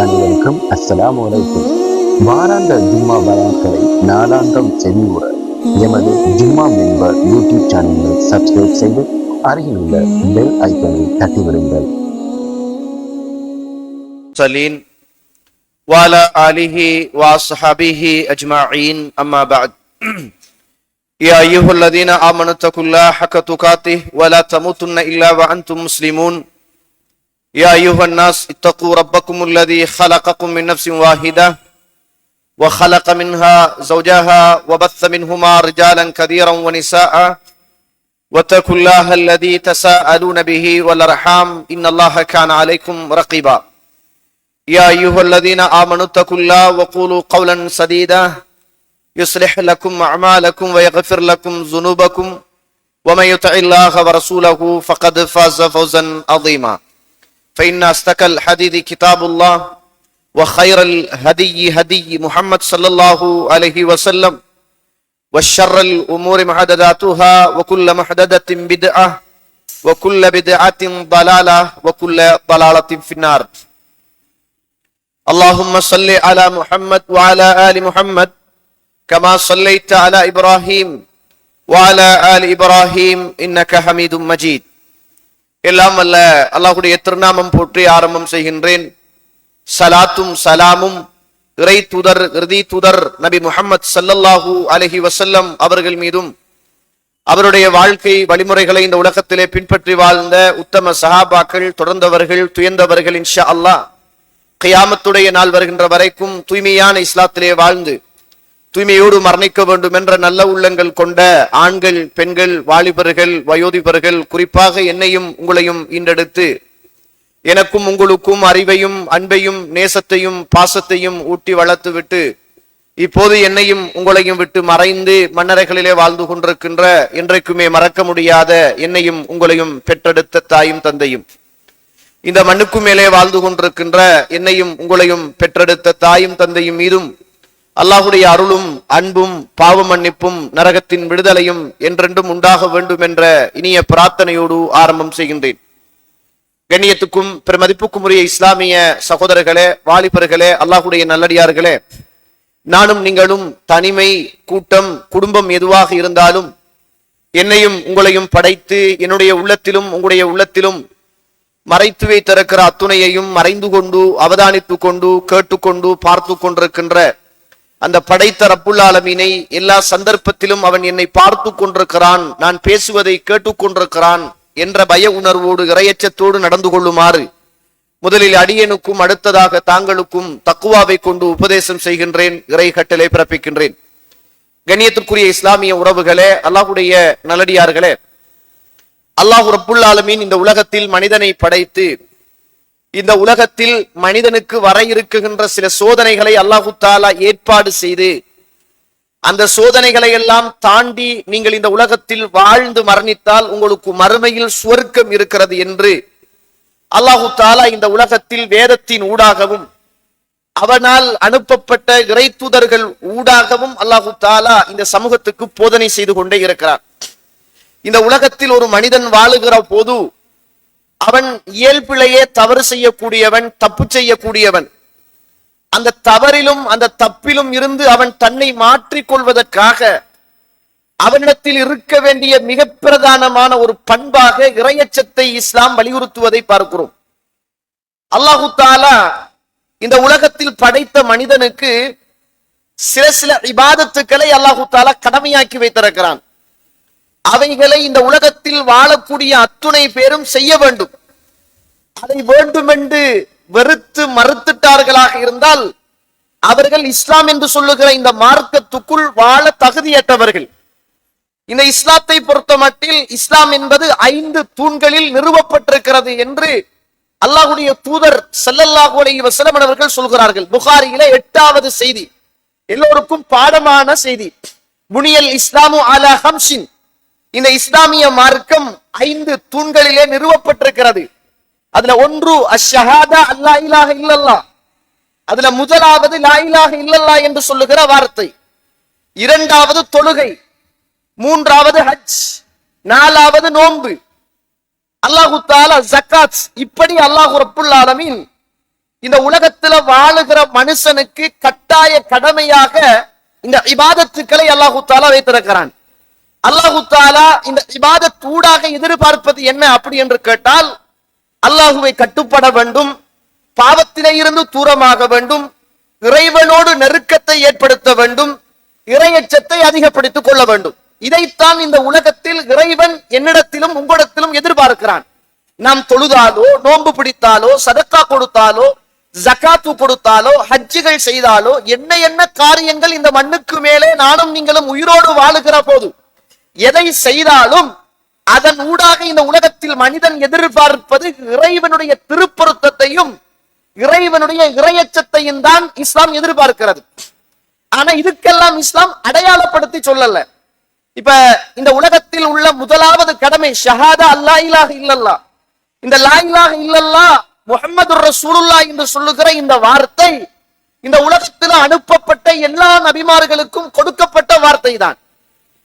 அனைவருக்கும் அஸ்ஸலாமு அலைக்கும். வாராந்த ஜும்மா பயான்களை நாளாந்தம் செவியுற எமது ஜும்மா மெம்பர் யூடியூப் சேனலை சப்ஸ்கிரைப் செய்து அருகில் உள்ள பெல் ஐக்கனை தட்டிவிடுங்கள். சலீன் وعلى آله وصحبه أجمعين أما بعد يا أيها الذين آمنوا اتقوا الله حق تقاته ولا تموتن إلا وأنتم مسلمون يا أيها الناس اتقوا ربكم الذي خلقكم من نفس واحدة وخلق منها زوجها وبث منهما رجالا كثيرا ونساء واتقوا الله الذي تساءلون به والأرحام إن الله كان عليكم رقيبا يا أيها الذين آمنوا اتقوا الله وقولوا قولا سديدا يصلح لكم أعمالكم ويغفر لكم ذنوبكم ومن يطع الله ورسوله فقد فاز فوزا عظيما فإن أصدق الحديث كتاب الله وخير الهدي هدي محمد صلى الله عليه وسلم وشر الأمور محدثاتها وكل محدثة بدعة وكل بدعة ضلالة وكل ضلالة في النار. اللهم صل على محمد وعلى آل محمد كما صليت على إبراهيم وعلى آل إبراهيم إنك حميد مجيد. எல்லாம் அல்ல அல்லாஹ்வுடைய திருநாமம் போற்றி ஆரம்பம் செய்கின்றேன். சலாத்தும் சலாமும் இறை தூதர் இறுதி தூதர் நபி முஹம்மது ஸல்லல்லாஹு அலைஹி வஸல்லம் அவர்கள் மீதும் அவருடைய வாழ்க்கை வழிமுறைகளை இந்த உலகத்திலே பின்பற்றி வாழ்ந்த உத்தம சஹாபாக்கள் தொடர்ந்தவர்கள் துயர்ந்தவர்கள் இன்ஷா அல்லாஹ் கியாமத்துடைய நாள் வருகின்ற வரைக்கும் தூய்மையான இஸ்லாத்திலே வாழ்ந்து தூய்மையோடு மரணிக்க வேண்டும் என்ற நல்ல உள்ளங்கள் கொண்ட ஆண்கள், பெண்கள், வாலிபர்கள், வயோதிபர்கள், குறிப்பாக என்னையும் உங்களையும் ஈண்டெடுத்து எனக்கும் உங்களுக்கும் அறிவையும் அன்பையும் நேசத்தையும் பாசத்தையும் ஊட்டி வளர்த்து விட்டு இப்போது என்னையும் உங்களையும் விட்டு மறைந்து மன்னரைகளிலே வாழ்ந்து கொண்டிருக்கின்ற என்றைக்குமே மறக்க முடியாத என்னையும் உங்களையும் பெற்றெடுத்த தாயும் தந்தையும் இந்த மண்ணுக்கு மேலே வாழ்ந்து கொண்டிருக்கின்ற என்னையும் உங்களையும் பெற்றெடுத்த தாயும் தந்தையும் மீதும் அல்லாஹுடைய அருளும் அன்பும் பாவ மன்னிப்பும் நரகத்தின் விடுதலையும் என்றென்றும் உண்டாக வேண்டும் என்ற இனிய பிரார்த்தனையோடு ஆரம்பம் செய்கின்றேன். கண்ணியத்துக்கும் பெருமதிப்புக்கும் உரிய இஸ்லாமிய சகோதரர்களே, வாலிபர்களே, அல்லாஹுடைய நல்லடியார்களே, நானும் நீங்களும் தனிமை, கூட்டம், குடும்பம் எதுவாக இருந்தாலும் என்னையும் உங்களையும் படைத்து என்னுடைய உள்ளத்திலும் உங்களுடைய உள்ளத்திலும் மறைத்து வைத்திருக்கிற அத்துணையையும் மறைந்து கொண்டு அவதானித்து கொண்டு கேட்டுக்கொண்டு பார்த்து கொண்டிருக்கின்ற அந்த படைத்த ரப்புல் ஆலமீனை எல்லா சந்தர்ப்பத்திலும் அவன் என்னை பார்த்து கொண்டிருக்கிறான், நான் பேசுவதை கேட்டுக்கொண்டிருக்கிறான் என்ற பய உணர்வோடு இறையச்சத்தோடு நடந்து கொள்ளுமாறு முதலில் அடியனுக்கும் அடுத்ததாக தாங்களுக்கும் தக்குவாவை கொண்டு உபதேசம் செய்கின்றேன், இறை கட்டளை பிறப்பிக்கின்றேன். கண்ணியத்திற்குரிய இஸ்லாமிய உறவுகளே, அல்லாஹுடைய நல்லடியார்களே, அல்லாஹு ரப்புல் ஆலமீன் இந்த உலகத்தில் மனிதனை படைத்து இந்த உலகத்தில் மனிதனுக்கு வர இருக்குகின்ற சில சோதனைகளை அல்லாஹு தாலா ஏற்பாடு செய்து அந்த சோதனைகளை எல்லாம் தாண்டி நீங்கள் இந்த உலகத்தில் வாழ்ந்து மரணித்தால் உங்களுக்கு மறுமையில் சுவர்க்கம் இருக்கிறது என்று அல்லாஹு தாலா இந்த உலகத்தில் வேதத்தின் ஊடாகவும் அவனால் அனுப்பப்பட்ட இறை தூதர்கள் ஊடாகவும் அல்லாஹு தாலா இந்த சமூகத்துக்கு போதனை செய்து கொண்டே இருக்கிறார். இந்த உலகத்தில் ஒரு மனிதன் வாழுகிற போது அவன் இயல்பிலேயே தவறு செய்யக்கூடியவன், தப்பு செய்யக்கூடியவன். அந்த தவறிலும் அந்த தப்பிலும் இருந்து அவன் தன்னை மாற்றிக் கொள்வதற்காக அவனிடத்தில் இருக்க வேண்டிய மிக பிரதானமான ஒரு பண்பாக இறையச்சத்தை இஸ்லாம் வலியுறுத்துவதை பார்க்கிறோம். அல்லாஹு தாலா இந்த உலகத்தில் படைத்த மனிதனுக்கு சில இபாதத்துக்களை அல்லாஹு தாலா கடமையாக்கி வைத்திருக்கிறான். அவைகளை இந்த உலகத்தில் வாழக்கூடிய அத்துணை பேரும் செய்ய வேண்டும். அதை வேண்டுமென்று வெறுத்து மறுத்துட்டார்களாக இருந்தால் அவர்கள் இஸ்லாம் என்று சொல்லுகிற இந்த மார்க்கத்துக்குள் வாழ தகுதியற்றவர்கள். இந்த இஸ்லாத்தை பொறுத்த மட்டில் இஸ்லாம் என்பது 5 தூண்களில் நிறுவப்பட்டிருக்கிறது என்று அல்லாஹ்வுடைய தூதர் ஸல்லல்லாஹு அலைஹி வஸல்லம் அவர்கள் சொல்கிறார்கள். புகாரியிலே 8வது செய்தி, எல்லோருக்கும் பாடமான செய்தி. புனியல் இஸ்லாமு அலா ஹம்ஸின், இந்த இஸ்லாமிய மார்க்கம் 5 தூண்களிலே நிறுவப்பட்டிருக்கிறது. அதுல ஒன்று அஷ்ஹாதா அல்லா இலாஹ இல்லல்லாஹ், அதுல முதலாவது லா இலாஹ இல்லல்லாஹ் என்று சொல்லுகிற வார்த்தை, இரண்டாவது தொழுகை, மூன்றாவது ஹஜ், நாலாவது நோன்பு, அல்லாஹு தஆலா ஜகாத். இப்படி அல்லாஹ் ரப்புல் ஆலமீன் இந்த உலகத்துல வாழுகிற மனுஷனுக்கு கட்டாய கடமையாக இந்த இபாதத்துக்களை அல்லாஹு தாலா வைத்திருக்கிறான். அல்லாஹு தாலா இந்த இபாதத் ஊடாக எதிர்பார்ப்பது என்ன அப்படி என்று கேட்டால், அல்லாஹுவை கட்டுப்பட வேண்டும், பாவத்திலே இருந்து தூரமாக வேண்டும், இறைவனோடு நெருக்கத்தை ஏற்படுத்த வேண்டும், இறையச்சத்தை அதிகப்படுத்திக் கொள்ள வேண்டும். இதைத்தான் இந்த உலகத்தில் இறைவன் என்னிடத்திலும் உங்களிடத்திலும் எதிர்பார்க்கிறான். நாம் தொழுதாலோ, நோன்பு பிடித்தாலோ, சதக்கா கொடுத்தாலோ, ஜகாத்து கொடுத்தாலோ, ஹஜ்ஜுகள் செய்தாலோ, என்ன என்ன காரியங்கள் இந்த மண்ணுக்கு மேலே நானும் நீங்களும் உயிரோடு வாழுகிற போது எதை செய்தாலும் அதன் ஊடாக இந்த உலகத்தில் மனிதன் எதிர்பார்ப்பது இறைவனுடைய திருப்பொருத்தத்தையும் இறைவனுடைய இறையச்சத்தையும் தான் இஸ்லாம் எதிர்பார்க்கிறது. ஆனா இதுக்கெல்லாம் இஸ்லாம் அடையாளப்படுத்தி சொல்லல. இப்ப இந்த உலகத்தில் உள்ள முதலாவது கடமை ஷஹாதா அல்லா இலாஹ இல்லல்லாஹ். இந்த லா இலாஹ இல்லல்லாஹ் முஹம்மது ரசூலுல்லாஹ் என்று சொல்லுகிற இந்த வார்த்தை இந்த உலகத்தில் அனுப்பப்பட்ட எல்லா நபிமார்களுக்கும் கொடுக்கப்பட்ட வார்த்தை தான்.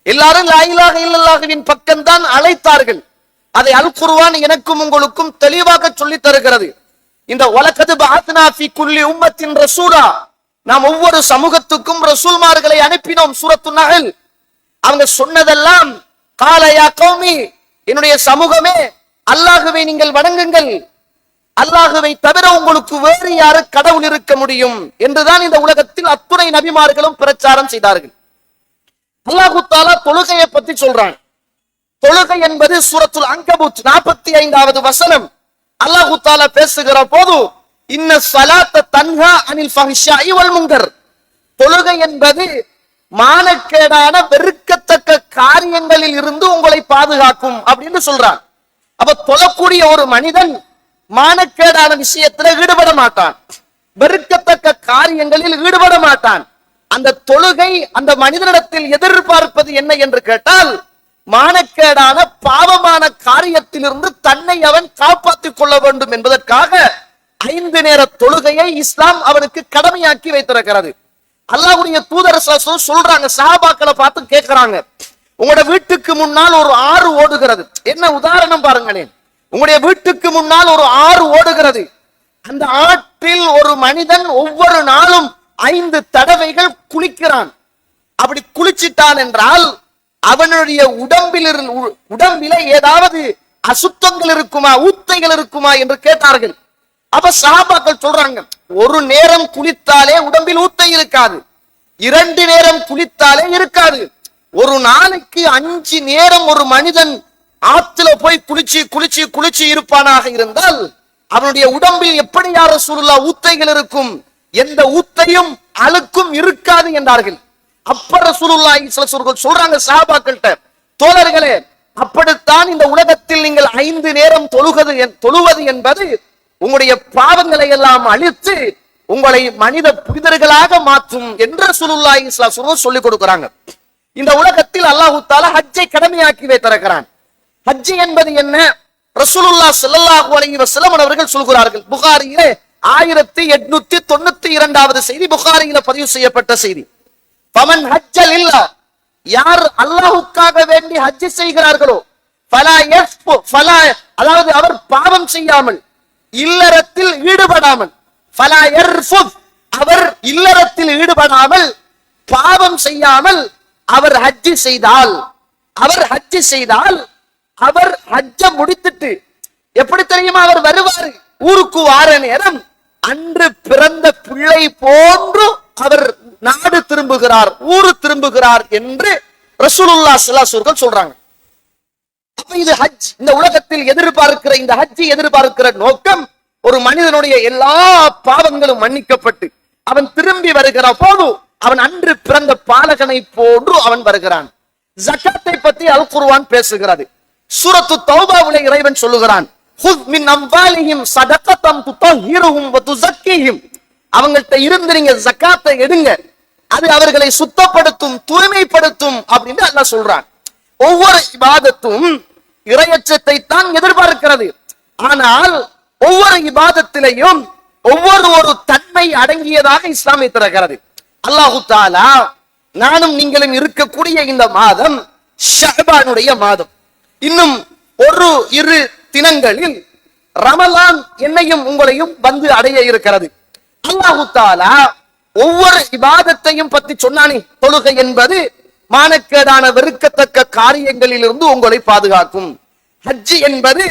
எல்லாரும் லா இலாஹ இல்லல்லாஹ்வின் பக்கம்தான் அழைத்தார்கள். அதை அல் குர்ஆன் எனக்கும் உங்களுக்கும் தெளிவாக சொல்லி தருகிறது. இந்த வலகத் பஅத்னா ஃபீ குல்லி உம்மத்தின் ரசூலா, நாம் ஒவ்வொரு சமூகத்துக்கும் ரசூல்மார்களை அனுப்பினோம். சூரத்து நஹல். அவங்க சொன்னதெல்லாம் கால யா கௌமி, என்னுடைய சமூகமே அல்லாஹ்வை நீங்கள் வணங்குங்கள், அல்லாஹ்வை தவிர உங்களுக்கு வேறு யாரு கடவுள் இருக்க முடியும் என்றுதான் இந்த உலகத்தில் அத்துணை நபிமார்களும் பிரச்சாரம் செய்தார்கள். அல்லாஹு தஆலா தொழுகையை பத்தி சொல்றான். தொழுகை என்பது சூரத்துல் அன்கபூத் 45வது வசனம். அல்லாஹு தஆலா பேசுகிற போது இன்ன ஸலாத்த தன்ஹா அனில் ஃபஹ்ஷாஇ வல் முன்கர், தொழுகை என்பது மானக்கேடான வெறுக்கத்தக்க காரியங்களில் இருந்து உங்களை பாதுகாக்கும் அப்படின்னு சொல்றான். அப்ப தொழக்கூடிய ஒரு மனிதன் மானக்கேடான விஷயத்துல ஈடுபட மாட்டான், வெறுக்கத்தக்க காரியங்களில் ஈடுபட மாட்டான். அந்த தொழுகை அந்த மனிதனிடத்தில் எதிர்பார்ப்பது என்ன என்று கேட்டால், மானக்கேடான பாவமான காரியத்திலிருந்து தன்னை அவன் காப்பாற்றிக் கொள்ள வேண்டும் என்பதற்காக 5 நேர தொழுகையை இஸ்லாம் அவனுக்கு கடமையாக்கி வைத்திருக்கிறது. அல்லாஹ்வுடைய தூதர் சொல்றாங்க, சஹாபாக்களை பார்த்து கேட்கிறாங்க, உங்களோட வீட்டுக்கு முன்னால் ஒரு ஆறு ஓடுகிறது. என்ன உதாரணம் பாருங்களேன். உங்களுடைய வீட்டுக்கு முன்னால் ஒரு ஆறு ஓடுகிறது. அந்த ஆற்றில் ஒரு மனிதன் ஒவ்வொரு நாளும் 5 தடவைகள் குளிக்கிறான். அப்படி குளிச்சிட்டான் என்றால் அவனுடைய உடம்பில ஏதாவது அசுத்தங்கள் இருக்குமா, ஊத்தைகள் இருக்குமா என்று கேட்டார்கள். அப்ப சஹாபாக்கள் சொல்றாங்க, ஒரு நேரம் குளித்தாலே உடம்பில் ஊத்தை இருக்காது, 2 நேரம் குளித்தாலே இருக்காது. ஒரு நாளைக்கு 5 நேரம் ஒரு மனிதன் ஆத்துல போய் குளிச்சு குளிச்சு குளிச்சு இருப்பானாக இருந்தால் அவனுடைய உடம்பில் எப்படி யார் ரசூலுல்லாஹ் ஊத்தைகள் இருக்கும்? எந்த ஊத்தையும் அழுக்கும் இருக்காது என்றார்கள். அப்ப ரசூலுல்லாஹி ஸல்லல்லாஹு அலைஹி வஸல்லம் சொல்றாங்க சஹாபாக்கள்கிட்ட, தோழர்களே, அப்படித்தான் இந்த உலகத்தில் நீங்கள் 5 நேரம் தொழுவது என்பது உங்களுடைய பாவங்களை எல்லாம் அழித்து உங்களை மனித புனிதர்களாக மாற்றும் என்று ரசூலுல்லாஹி ஸல்லல்லாஹு அலைஹி வஸல்லம் சொல்லிக் கொடுக்கிறாங்க. இந்த உலகத்தில் அல்லாஹ் தஆலா ஹஜ்ஜை கடமையாக்கி வைத்திருக்கிறான். ஹஜ் என்பது என்ன? ரசூலுல்லாஹ் ஸல்லல்லாஹு அலைஹி வஸல்லம் அவர்கள் சொல்கிறார்கள். புகாரியிலே 1892வது செய்தி, புகாரியிலே பதிவு செய்யப்பட்ட செய்தி. ஃபமன் ஹஜ்ஜல் இல்லா, யார் அல்லாஹ்வுக்காக வேண்டி ஹஜ் செய்கிறார்களோ, ஃபலா யஃபு ஃபலா, அதாவது அவர் பாவம் செய்யாமல், இல்லறத்தில் ஈடுபடாமல், ஃபலா யர்ஃபுத், அவர் இல்லறத்தில் ஈடுபடாமல் பாவம் செய்யாமல் அவர் ஹஜ் செய்தால், அவர் ஹஜ்ஜ முடித்துட்டு எப்படி தெரியுமா அவர் வருவார்? ஊருக்கு வார நேரம் அன்று பிறந்த பிள்ளை போன்று அவர் நாடு திரும்புகிறார், ஊரு திரும்புகிறார் என்று ரசூலுல்லாஹ் ஸல்லல்லாஹு அலைஹி வஸல்லம் சொல்றாங்க. அப்ப இது ஹஜ். இந்த உலகத்தில் எதிர்பார்க்கிற இந்த ஹஜ் எதிர்பார்க்கிற நோக்கம், ஒரு மனிதனுடைய எல்லா பாவங்களும் மன்னிக்கப்பட்டு அவன் திரும்பி வருகிற போது அவன் அன்று பிறந்த பாலகனை போன்று அவன் வருகிறான். ஜகாத்தை பற்றி அல் குர்ஆன் பேசுகிறது. சூரத்து தௌபாவிலே இறைவன் சொல்லுகிறான், ஹுஸ் மின் அம்வாலிஹிம் ஸதகத்தன் துதஹிருஹும் வ துஸக்கிஹிம், அவங்கள்ட்ட இருந்து நீங்க ஜகாத்தை எடுங்க, அது அவர்களை சுத்தப்படுத்தும், தூய்மைப்படுத்தும் அப்படின்னு அல்லாஹ் சொல்றான். ஒவ்வொரு இபாதத்தும் இறையச்சத்தை தான் எதிர்பார்க்கிறது. ஆனால் ஒவ்வொரு இபாதத்திலையும் ஒவ்வொரு தன்மை அடங்கியதாக இஸ்லாம் வைத்திருக்கிறது. அல்லாஹு தஆலா நானும் நீங்களும் இருக்கக்கூடிய இந்த மாதம் ஷஅபானுடைய மாதம். இன்னும் 1-2 தினங்களில் ரமலான் என்னையும் உங்களையும் வந்து அடைய இருக்கிறது. அல்லாஹு தஆலா ஒவ்வொரு இபாதத்தையும் பத்தி சொன்னானே, தொழுகை என்பது மானக்கேடான வெறுக்கத்தக்க காரியங்களில் இருந்து உங்களை பாதுகாக்கும். ஹஜ் என்பது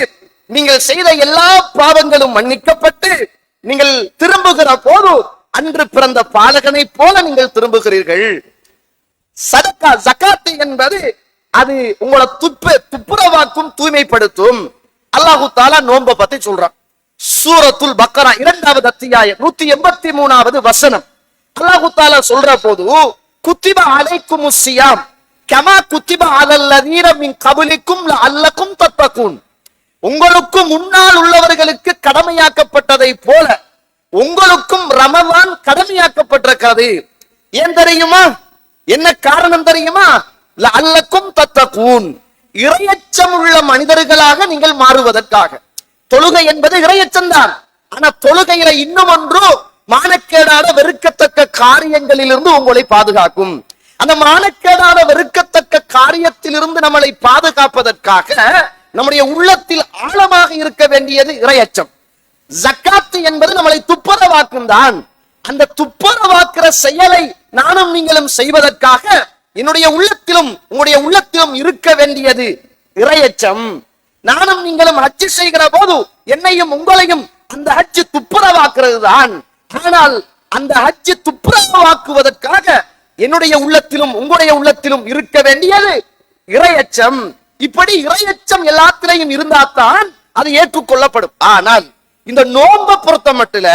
நீங்கள் செய்த எல்லா பாவங்களும் மன்னிக்கப்பட்டு நீங்கள் திரும்புகிற போது அன்று பிறந்த பாலகனை போல நீங்கள் திரும்புகிறீர்கள். சதக்கா ஜகாத் என்பது அது உங்களை துப்புரவாக்கும், தூய்மைப்படுத்தும். அல்லாஹு தஆலா நோன்பை பத்தி சொல்றான். சூரத்துல் பக்கரா 2வது அத்தியாயம் 183வது வசனம். அல்லாஹு தஆலா சொல்ற போது, குத்திப அலைக்குமுஸ் ஸியாம் கமா குத்திப அலல்லதீன மின் கப்லிக்கும் லஅல்லகும் தத்தகூன். உங்களுக்கு முன்னால் உள்ளவர்களுக்கு கடமையாக்கப்பட்டதை போல உங்களுக்கும் ரமலான் கடமையாக்கப்பட்டிருக்கிறது. ஏன் தெரியுமா? என்ன காரணம் தெரியுமா? லஅல்லகும் தத்தகூன், இறையச்சம் உள்ள மனிதர்களாக நீங்கள் மாறுவதற்காக. தொழுகை என்பது இறையச்சம் தான். ஆனா தொழுகையில இன்னும் ஒன்று, மானக்கேடான வெறுக்கத்தக்க காரியங்களிலிருந்து உங்களை பாதுகாக்கும். அந்த மானக்கேடான வெறுக்கத்தக்க காரியத்திலிருந்து நம்மளை பாதுகாப்பதற்காக நம்முடைய உள்ளத்தில் ஆழமாக இருக்க வேண்டியது இறையச்சம். ஜக்காத் என்பது நம்மளை துப்புரவாக்கும் தான். அந்த துப்புரவாக்குற செயலை நானும் நீங்களும் செய்வதற்காக என்னுடைய உள்ளத்திலும் உங்களுடைய உள்ளத்திலும் இருக்க வேண்டியது இறையச்சம். நானும் நீங்களும் ஹஜ் செய்கிற போது என்னையும் உங்களையும் அந்த ஹஜ் துப்புரவாக்குறது தான். ஆனால் அந்த ஹஜ் துப்புரவாக்குவதற்காக என்னுடைய உள்ளத்திலும் உங்களுடைய உள்ளத்திலும் இருக்க வேண்டியது இறையச்சம். இப்படி இறையச்சம் எல்லாத்திலையும் இருந்தால்தான் அது ஏற்றுக்கொள்ளப்படும். ஆனால் இந்த நோன்பை பொறுத்த மட்டும்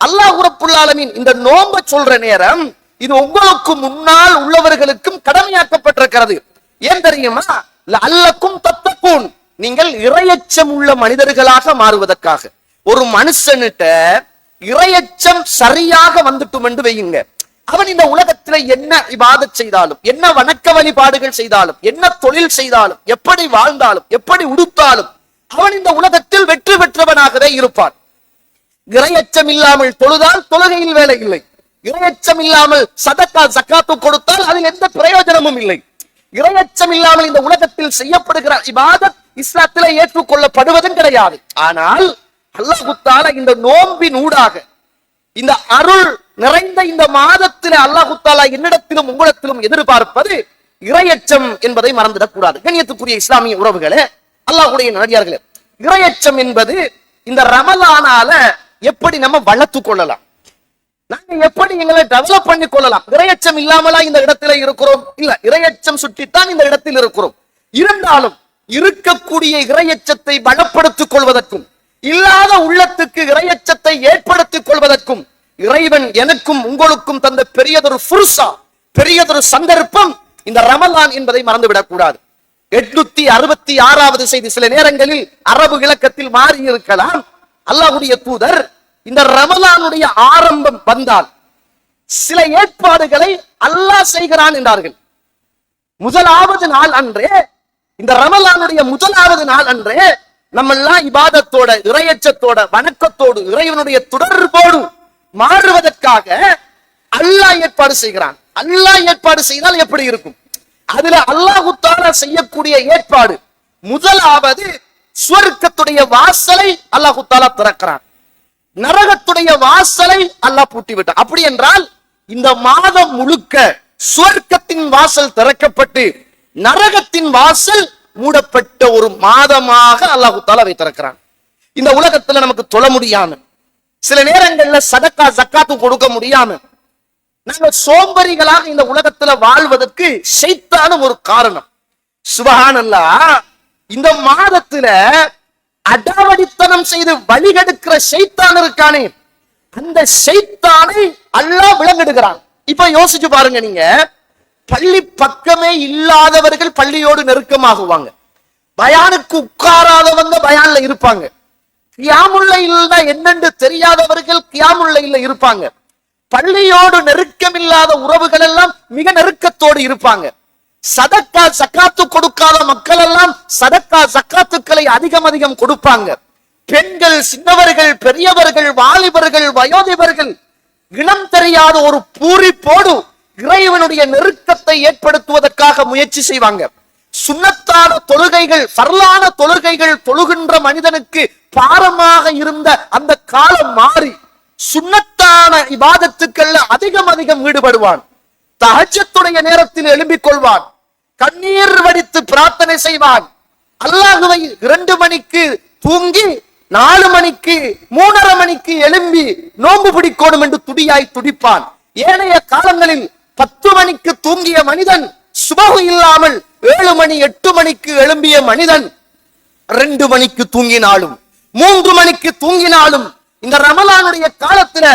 அல்லாஹ் ரப்புல் ஆலமீன் இந்த நோன்பை சொல்ற நேரம் இது உங்களுக்கு முன்னால் உள்ளவர்களுக்கும் கடமையாக்கப்பட்டிருக்கிறது. ஏன் தெரியுமா? லஅல்லகும் தத்தகூன், நீங்கள் இறையச்சம் உள்ள மனிதர்களாக மாறுவதற்காக. ஒரு மனுஷன்கிட்ட இறையச்சம் சரியாக வந்துட்டும் என்று வையுங்க, அவன் இந்த உலகத்துல என்ன இபாதத் செய்தாலும், என்ன வணக்க வழிபாடுகள் செய்தாலும், என்ன தொழில் செய்தாலும், எப்படி வாழ்ந்தாலும், எப்படி உடுத்தாலும் அவன் இந்த உலகத்தில் வெற்றி பெற்றவனாகவே இருப்பான். இறையச்சம் இல்லாமல் தொழுதால் தொழுகையில் வேலை இல்லை. இறையச்சம் இல்லாமல் சதக்கா ஜகாத்து கொடுத்தால் அதில் எந்த பிரயோஜனமும் இல்லை. இறையச்சம் இல்லாமல் இந்த உலகத்தில் செய்யப்படுகிற இபாதத் இஸ்லாத்திலே ஏற்றுக்கொள்ளப்படுவதும் கிடையாது. ஆனால் அல்லாஹ் தஆலா இந்த நோன்பின் ஊடாக, இந்த அருள் நிறைந்த இந்த மாதத்தில் அல்லாஹ் தஆலா என்னிடத்திலும் உங்களிடத்திலும் எதிர்பார்ப்பது இறையச்சம் என்பதை மறந்துடக் கூடாது. கண்ணியத்துக்குரிய இஸ்லாமிய உறவுகளே, அல்லாஹ்வுடைய நல்லடியார்களே, இறையச்சம் என்பது இந்த ரமலானால எப்படி நம்ம வளர்த்து கொள்ளலாம், நாங்க எப்படி எங்களை டெவலப் பண்ணி கொள்ளலாம். இறையச்சம் இல்லாமலா இந்த இடத்துல இருக்கிறோம்? இல்ல, இறையச்சம் சுற்றித்தான் இந்த இடத்தில் இருக்கிறோம். இருந்தாலும் இருக்கக்கூடிய இறையச்சத்தை பலப்படுத்திக் கொள்வதற்கும் இல்லாத உள்ளத்துக்கு இறையச்சத்தை ஏற்படுத்திக் கொள்வதற்கும் இறைவன் எனக்கும் உங்களுக்கும் தந்த பெரியதொரு ஃபுர்சா, பெரியதொரு சந்தர்ப்பம் இந்த ரமலான் என்பதை மறந்துவிடக் கூடாது. 866வது செய்தி. சில நேரங்களில் அரபு இலக்கத்தில் மாறி இருக்கலாம். அல்லாஹ்வுடைய தூதர் இந்த ரமலானுடைய ஆரம்பம் வந்தால் சில ஏற்பாடுகளை அல்லாஹ் செய்கிறான் என்றார்கள். முதலாவது நாள் அன்றே, இந்த ரமலானுடைய முதலாவது நாள் அன்றே நம்ம எல்லாம் இபாதத்தோட, இறையச்சத்தோட, வணக்கத்தோடு, இறைவனுடைய தொடர்போடு மாறுவதற்காக அல்லாஹ் ஏற்பாடு செய்கிறான். அல்லாஹ் ஏற்பாடு செய்தால் எப்படி இருக்கும்? அதுல அல்லாஹ் தஆலா செய்யக்கூடிய ஏற்பாடு முதலாவது, சுவர்க்கத்துடைய வாசலை அல்லாஹ் தஆலா திறக்கிறான், நரகத்துடைய வாசலை அல்லாஹ் பூட்டி விட்டான். அப்படி என்றால் இந்த மாதம் முழுக்க சுவர்க்கத்தின் வாசல் திறக்கப்பட்டு நரகத்தின் வாசல் மூடப்பட்ட ஒரு மாதமாக அல்லாஹ் தஆலா வைத்திருக்கிறான். இந்த உலகத்துல நமக்கு தொழ முடியாம, சில நேரங்கள்ல சதக்கா ஜக்காத்து கொடுக்க முடியாம நாங்கள் சோம்பரிகளாக இந்த உலகத்துல வாழ்வதற்கு ஷைத்தானும் ஒரு காரணம். சுப்ஹானல்லாஹ், இந்த மாதத்துல அடாவடித்தனம் செய்து வழிகெடுக்கிற ஷைத்தான் இருக்கானே, அந்த ஷைத்தானை அல்லாஹ் விலங்கிடுகிறான். இப்ப யோசிச்சு பாருங்க, நீங்க பள்ளி பக்கமே இல்லாதவர்கள் பள்ளியோடு நெருக்கமாகுவாங்க, பயானுக்கு உட்காராதவங்க பயான்ல இருப்பாங்க, கியாமுல் லைல்னா என்னன்னு தெரியாதவர்கள் கியாமுல் லைல்ல இருப்பாங்க, பள்ளியோடு நெருக்கமில்லாத உறவுகள் எல்லாம் மிக நெருக்கத்தோடு இருப்பாங்க, சதக்கா ஜக்காத்து கொடுக்காத மக்கள் எல்லாம் சதக்கா ஜக்காத்துக்களை அதிகம் கொடுப்பாங்க, பெண்கள், சின்னவர்கள், பெரியவர்கள், வாலிபர்கள், வயோதிபர்கள் இனம் தெரியாத ஒரு பூரிப்போடு இறைவனுடைய நெருக்கத்தை ஏற்படுத்துவதற்காக முயற்சி செய்வாங்க. சுன்னத்தான தொழுகைகள், ஃபர்லான தொழுகைகள் தொழுகின்ற மனிதனுக்கு பாரமாக இருந்த அந்த காலம் மாறி சுன்னத்தான இபாதத்துக்கள்ல அதிகம் ஈடுபடுவான். தஹஜ்ஜுடைய நேரத்தில் எழும்பிக் கொள்வான், கண்ணீர் வடித்து பிரார்த்தனை செய்வான். அல்லாஹ்வை 2 மணிக்கு தூங்கி 4 மணிக்கு 3:30 மணிக்கு எழும்பி நோன்பு பிடிக்கணும் என்று துடியாய் துடிப்பான். ஏனைய காலங்களில் 10 மணிக்கு தூங்கிய மனிதன் சுபஹு இல்லாமல் 7 மணி 8 மணிக்கு எழும்பிய மனிதன் 2 மணிக்கு தூங்கினாலும் 3 மணிக்கு தூங்கினாலும் இந்த ரமலானுடைய காலத்துல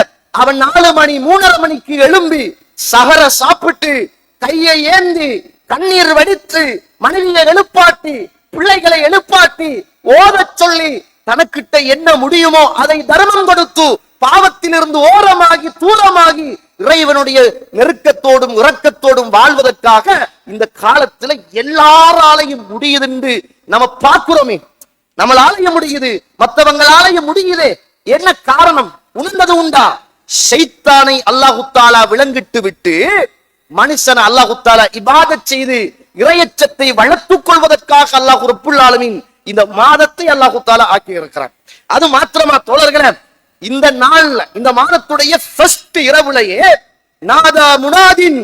அவன் 4 மணி 3:30 மணிக்கு எழும்பி சஹர சாப்பிட்டு கையை ஏந்தி கண்ணீர் வடித்து மனைவியை எழுப்பாட்டி பிள்ளைகளை எழுப்பாட்டி ஓதச் சொல்லி தனக்கிட்ட என்ன முடியுமோ அதை தர்மம் கொடுத்து பாவத்திலிருந்து ஓரமாகி தூரமாகி இறைவனுடைய நெருக்கத்தோடும் இரக்கத்தோடும் வாழ்வதற்காக இந்த காலத்துல எல்லாராலையும் முடியுது என்று நம்ம பார்க்கிறோமே. நம்மளாலையும் முடியுது, மற்றவங்களாலையும் முடியுதே. என்ன காரணம்? உணர்ந்தது உண்டா? ஷைத்தானை அல்லாஹு தஆலா விளங்கிட்டு விட்டு மனுஷன் அல்லாஹு தஆலா இபாதத் செய்து இறையச்சத்தை வளர்த்துக் கொள்வதற்காக அல்லாஹ் ரப்புல் ஆலமீன் இந்த மாதத்தை அல்லாஹு தஆலா ஆக்கி இருக்கிறான். அது மாத்திரமா தோழர்களே, இந்த நாள்ல இந்த மாதத்துடைய ஃபர்ஸ்ட் இரவுலையே நாதா முனாதின்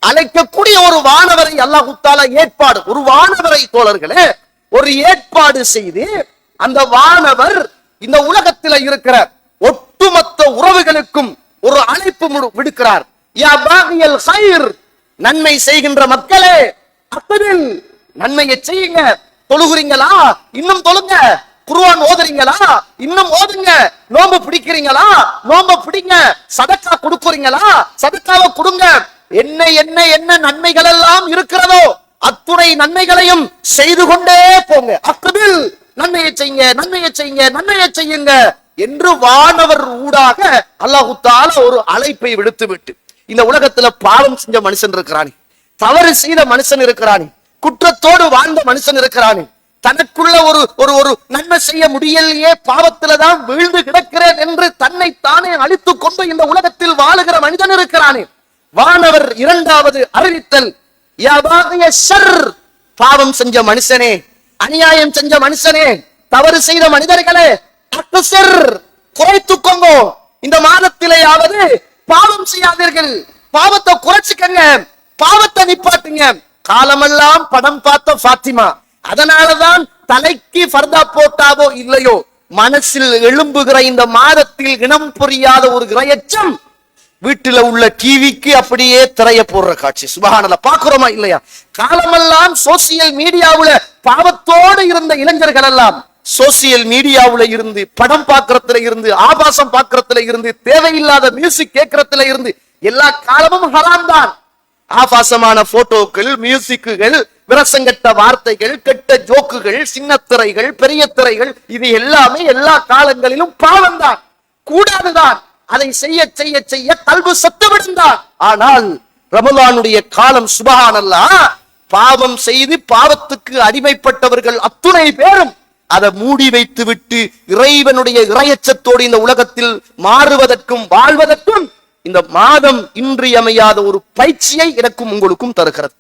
அழைக்கக்கூடிய ஒரு வானவரை அல்லாஹு தஆலா ஏற்பாடு, ஒரு வானவரை தோழர்களே ஒரு ஏற்பாடு செய்து அந்த வானவர் இந்த உலகத்தில் இருக்கிற ஒட்டுமொத்த உறவுகளுக்கும் ஒரு அழைப்பு விடுக்கிறார். யா பாகியல் கைர், நன்மை செய்கின்ற மக்களே அத்தனில் நன்மையை செய்யுங்க. தொழுகிறீங்களா? இன்னும் தொழுங்க. குர்ஆன் ஓதுறீங்களா? இன்னும் ஓதுங்க. நோன்பு பிடிக்கிறீங்களா? நோன்பு பிடிங்க. சதக்கா கொடுக்குறீங்களா? சதக்காவை கொடுங்க. என்ன என்ன என்ன நன்மைகள் எல்லாம் இருக்கிறதோ அத்துணை நன்மைகளையும் செய்து கொண்டே போங்க. அக்பில், நன்மையை செய்யுங்க, நன்மையை செய்யுங்க, நன்மையை செய்யுங்க என்று வானவர் ஊடாக அல்லாஹு தஆலா ஒரு அழைப்பை விடுத்து விட்டு இந்த உலகத்துல பாவம் செஞ்ச மனுஷன் இருக்கிறானே, தவறு செய்த மனுஷன் இருக்கிறானே, குற்றத்தோடு வாழ்ந்த மனுஷன் இருக்கிறானே, தனக்குள்ள ஒரு ஒரு ஒரு நன்மை செய்ய முடியலையே, பாவத்தில்தான் வீழ்ந்து கிடக்கிறேன் என்று தன்னை தானே அழித்துக் கொண்டு இந்த உலகத்தில் வாழுகிற மனிதன் இருக்கிறானே, வானவர் இரண்டாவது அறிவித்தல், யா பாகிய ஷர், பாவம் செஞ்ச மனுஷனே, அநியாயம் செஞ்ச மனுஷனே, தவறு செய்த மனிதர்களே, அக்ஸர், குறைத்துக்கோங்க. இந்த மாதத்திலேயாவது பாவம் செய்யாதீர்கள், பாவத்தை குறைச்சுக்கங்க, பாவத்தை நிப்பாட்டுங்க. காலமெல்லாம் படம் பார்த்த ஃபாத்திமா, அதனாலதான் தலைக்கு ஃபர்தா போட்டாவோ இல்லையோ மனசில் எழும்புகிற இந்த மாதத்தில் இனம் புரியாத ஒரு இரையச்சம் வீட்டுல உள்ள டிவிக்கு அப்படியே திரைய போடுற காட்சி சுபஹானல்லாஹ் பாக்குறோமா இல்லையா? காலமெல்லாம் சோசியல் மீடியாவுல பாவத்தோடு இருந்த இளைஞர்கள் எல்லாம் சோசியல் மீடியாவுல இருந்து, படம் பார்க்கறதுல இருந்து, ஆபாசம் பார்க்கறதுல இருந்து, தேவையில்லாத மியூசிக் கேட்கறதுல இருந்து எல்லா காலமும் ஹராம் தான். ஆபாசமான போட்டோக்கள், மியூசிக்குகள், விரசங்கட்ட வார்த்தைகள், கெட்ட ஜோக்குகள், சின்ன திரைகள், பெரிய திரைகள், இது எல்லாமே எல்லா காலங்களிலும் பாவம் தான், கூடாதுதான். அதை செய்ய செய்ய செய்ய கல்பு சத்துவிடுந்தான். ஆனால் ரமலானுடைய காலம் சுபஹானல்லாஹ், பாவம் செய்து பாவத்துக்கு அடிமைப்பட்டவர்கள் அத்துணை பேரும் அதை மூடி வைத்து விட்டு இறைவனுடைய இறையச்சத்தோடு இந்த உலகத்தில் மாறுவதற்கும் வாழ்வதற்கும் இந்த மாதம் இன்றியமையாத ஒரு பயிற்சியை எனக்கும் உங்களுக்கும் தருகிறது.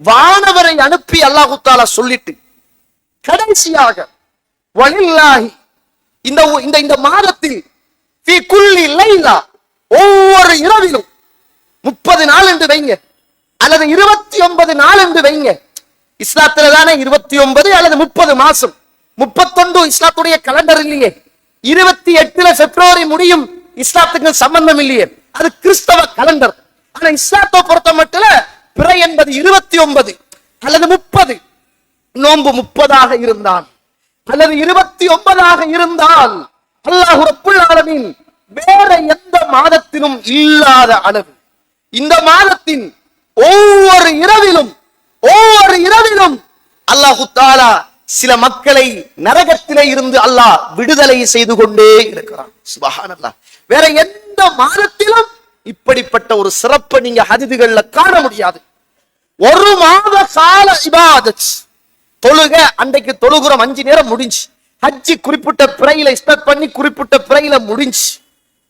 வானவரை அனுப்பி அல்லாஹு தஆலா சொல்லிட்டு கடைசியாக வலில்லாஹி, இந்த மாதத்தில் ஃபீ குல்லி லைலா, ஒவ்வொரு இரவிலும் 30 நாள் என்று வைங்க, அல்லது 29 நாள் என்று வைங்க. இஸ்லாத்துல தானே 29 அல்லது 30 மாசம், 31 இஸ்லாத்துடைய கலண்டர் இல்லையே, 28 பிப்ரவரி முடியும், இஸ்லாத்துக்கு சம்பந்தம் இல்லையே, அது கிறிஸ்தவ கலண்டர். ஆனா இஸ்லாத்தை பொறுத்த மட்டும் பிறை என்பது 29 அல்லது 30, நோன்பு 30ஆக இருந்தால் அல்லது 29ஆக இருந்தால் அல்லாஹ் ரப்புல் ஆலமீன் வேற எந்த மாதத்திலும் இல்லாத அளவு இந்த மாதத்தின் ஒவ்வொரு இரவிலும் அல்லாஹு தஆலா சில மக்களை நரகத்திலே இருந்து அல்லாஹ் விடுதலை செய்து கொண்டே இருக்கிறான். சுப்ஹானல்லாஹ். வேற எந்த மாதத்திலும் இப்படிப்பட்ட ஒரு சிறப்பை நீங்க ஹதீதுகள்ல காண முடியாது. ஒரு மாத கால இபாதத், தொழுக, அன்றைக்கு தொழுகிறோம் 5 நேரம் முடிஞ்சு, ஹஜ்ஜி குறிப்பிட்ட பிறையில ஸ்டார்ட் பண்ணி குறிப்பிட்ட பிறையில முடிஞ்சு,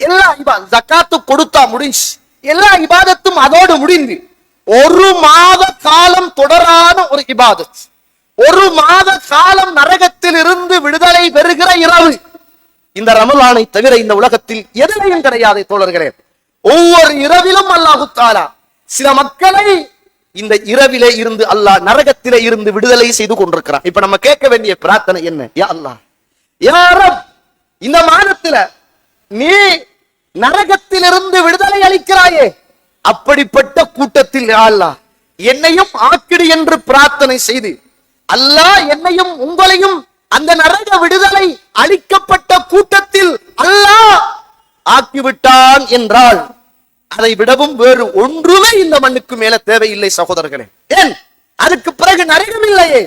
எல்லா இபாதத், ஜகாத்து கொடுத்தா முடிஞ்சு, எல்லா இபாதத்தும் அதோடு முடிந்து ஒரு மாத காலம் தொடரான ஒரு இபாதத், ஒரு மாத காலம் நரகத்தில் இருந்து விடுதலை பெறுகிற இரவு இந்த ரமலானை தவிர இந்த உலகத்தில் எதிலையும் கிடையாது தோழர்களே. ஒவ்வொரு இரவிலும் அல்லாஹு தஆலா சில மக்களை இந்த இரவிலே இருந்து அல்லாஹ் நரகத்திலே இருந்து விடுதலை செய்து கொண்டிருக்கிறான். இப்ப நம்ம கேட்க வேண்டிய பிரார்த்தனை என்ன? யா அல்லாஹ், யா ரப், இந்த மாதத்துல நீ நரகத்திலிருந்து விடுதலை அளிக்கிறாயே, அப்படிப்பட்ட கூட்டத்தில் யா அல்லாஹ் என்னையும் ஆக்கிடு என்று பிரார்த்தனை செய்து அல்லாஹ் என்னையும் உங்களையும் அந்த நரக விடுதலை அளிக்கப்பட்ட கூட்டத்தில் அல்லாஹ் ஆக்கிவிட்டான் என்றால் அதை விடவும் வேறு ஒன்றுமே இந்த மண்ணுக்கு மேல தேவையில்லை சகோதரர்களே. ஏன்? அதுக்கு பிறகு நரகம் இல்லையே,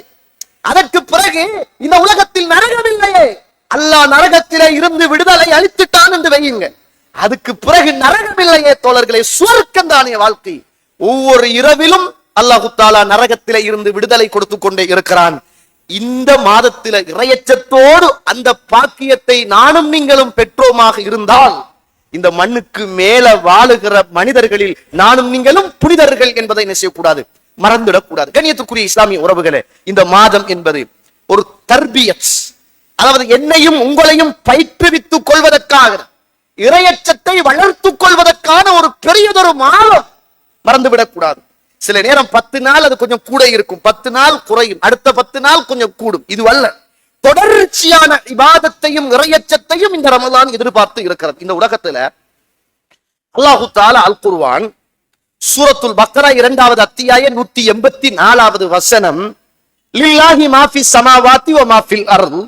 அதற்கு பிறகு இந்த உலகத்தில் நரகம் இல்லையே. அல்லாஹ் நரகத்திலே இருந்து விடுதலை அளித்துட்டான் என்று வையுங்க, அதுக்கு பிறகு நரகம் இல்லையே தோழர்களே, சுவர்க்கம் தானே வாழ்க்கை. ஒவ்வொரு இரவிலும் அல்லாஹு தஆலா நரகத்திலே இருந்து விடுதலை கொடுத்து கொண்டே இருக்கிறான். இந்த மாதத்தில இறையச்சத்தோடு அந்த பாக்கியத்தை நானும் நீங்களும் பெற்றோமாக இருந்தால் இந்த மண்ணுக்கு மேல வாழுகிற மனிதர்களில் நானும் நீங்களும் புனிதர்கள் என்பதை என்ன செய்யக்கூடாது, மறந்துவிடக்கூடாது. கண்ணியத்துக்குரிய இஸ்லாமிய உறவுகளே, இந்த மாதம் என்பது ஒரு தர்பியத், அதாவது என்னையும் உங்களையும் பயிற்றுவித்துக் கொள்வதற்காக, இறையச்சத்தை வளர்த்துக் கொள்வதற்கான ஒரு பெரியதொரு மாதம். மறந்துவிடக் கூடாது. சில நேரம் 10 நாள் அது கொஞ்சம் கூட இருக்கும், 10 நாள் குறையும், அடுத்த 10 நாள் கொஞ்சம் கூடும். இது அல்ல, தொடர்ச்சியான இபாதத்தையும் இறையச்சத்தையும் இந்த ரமலான் எதிர்பார்த்து இருக்கிறது. இந்த உலகத்துல அல்லாஹு தஆலா அல் குர்ஆன் சூரத்துல் பக்ரா 2வது அத்தியாயம் 184வது வசனம், லில்லாஹி மா ஃபிஸ் ஸமாவாதி வ மா ஃபில் அர்த்,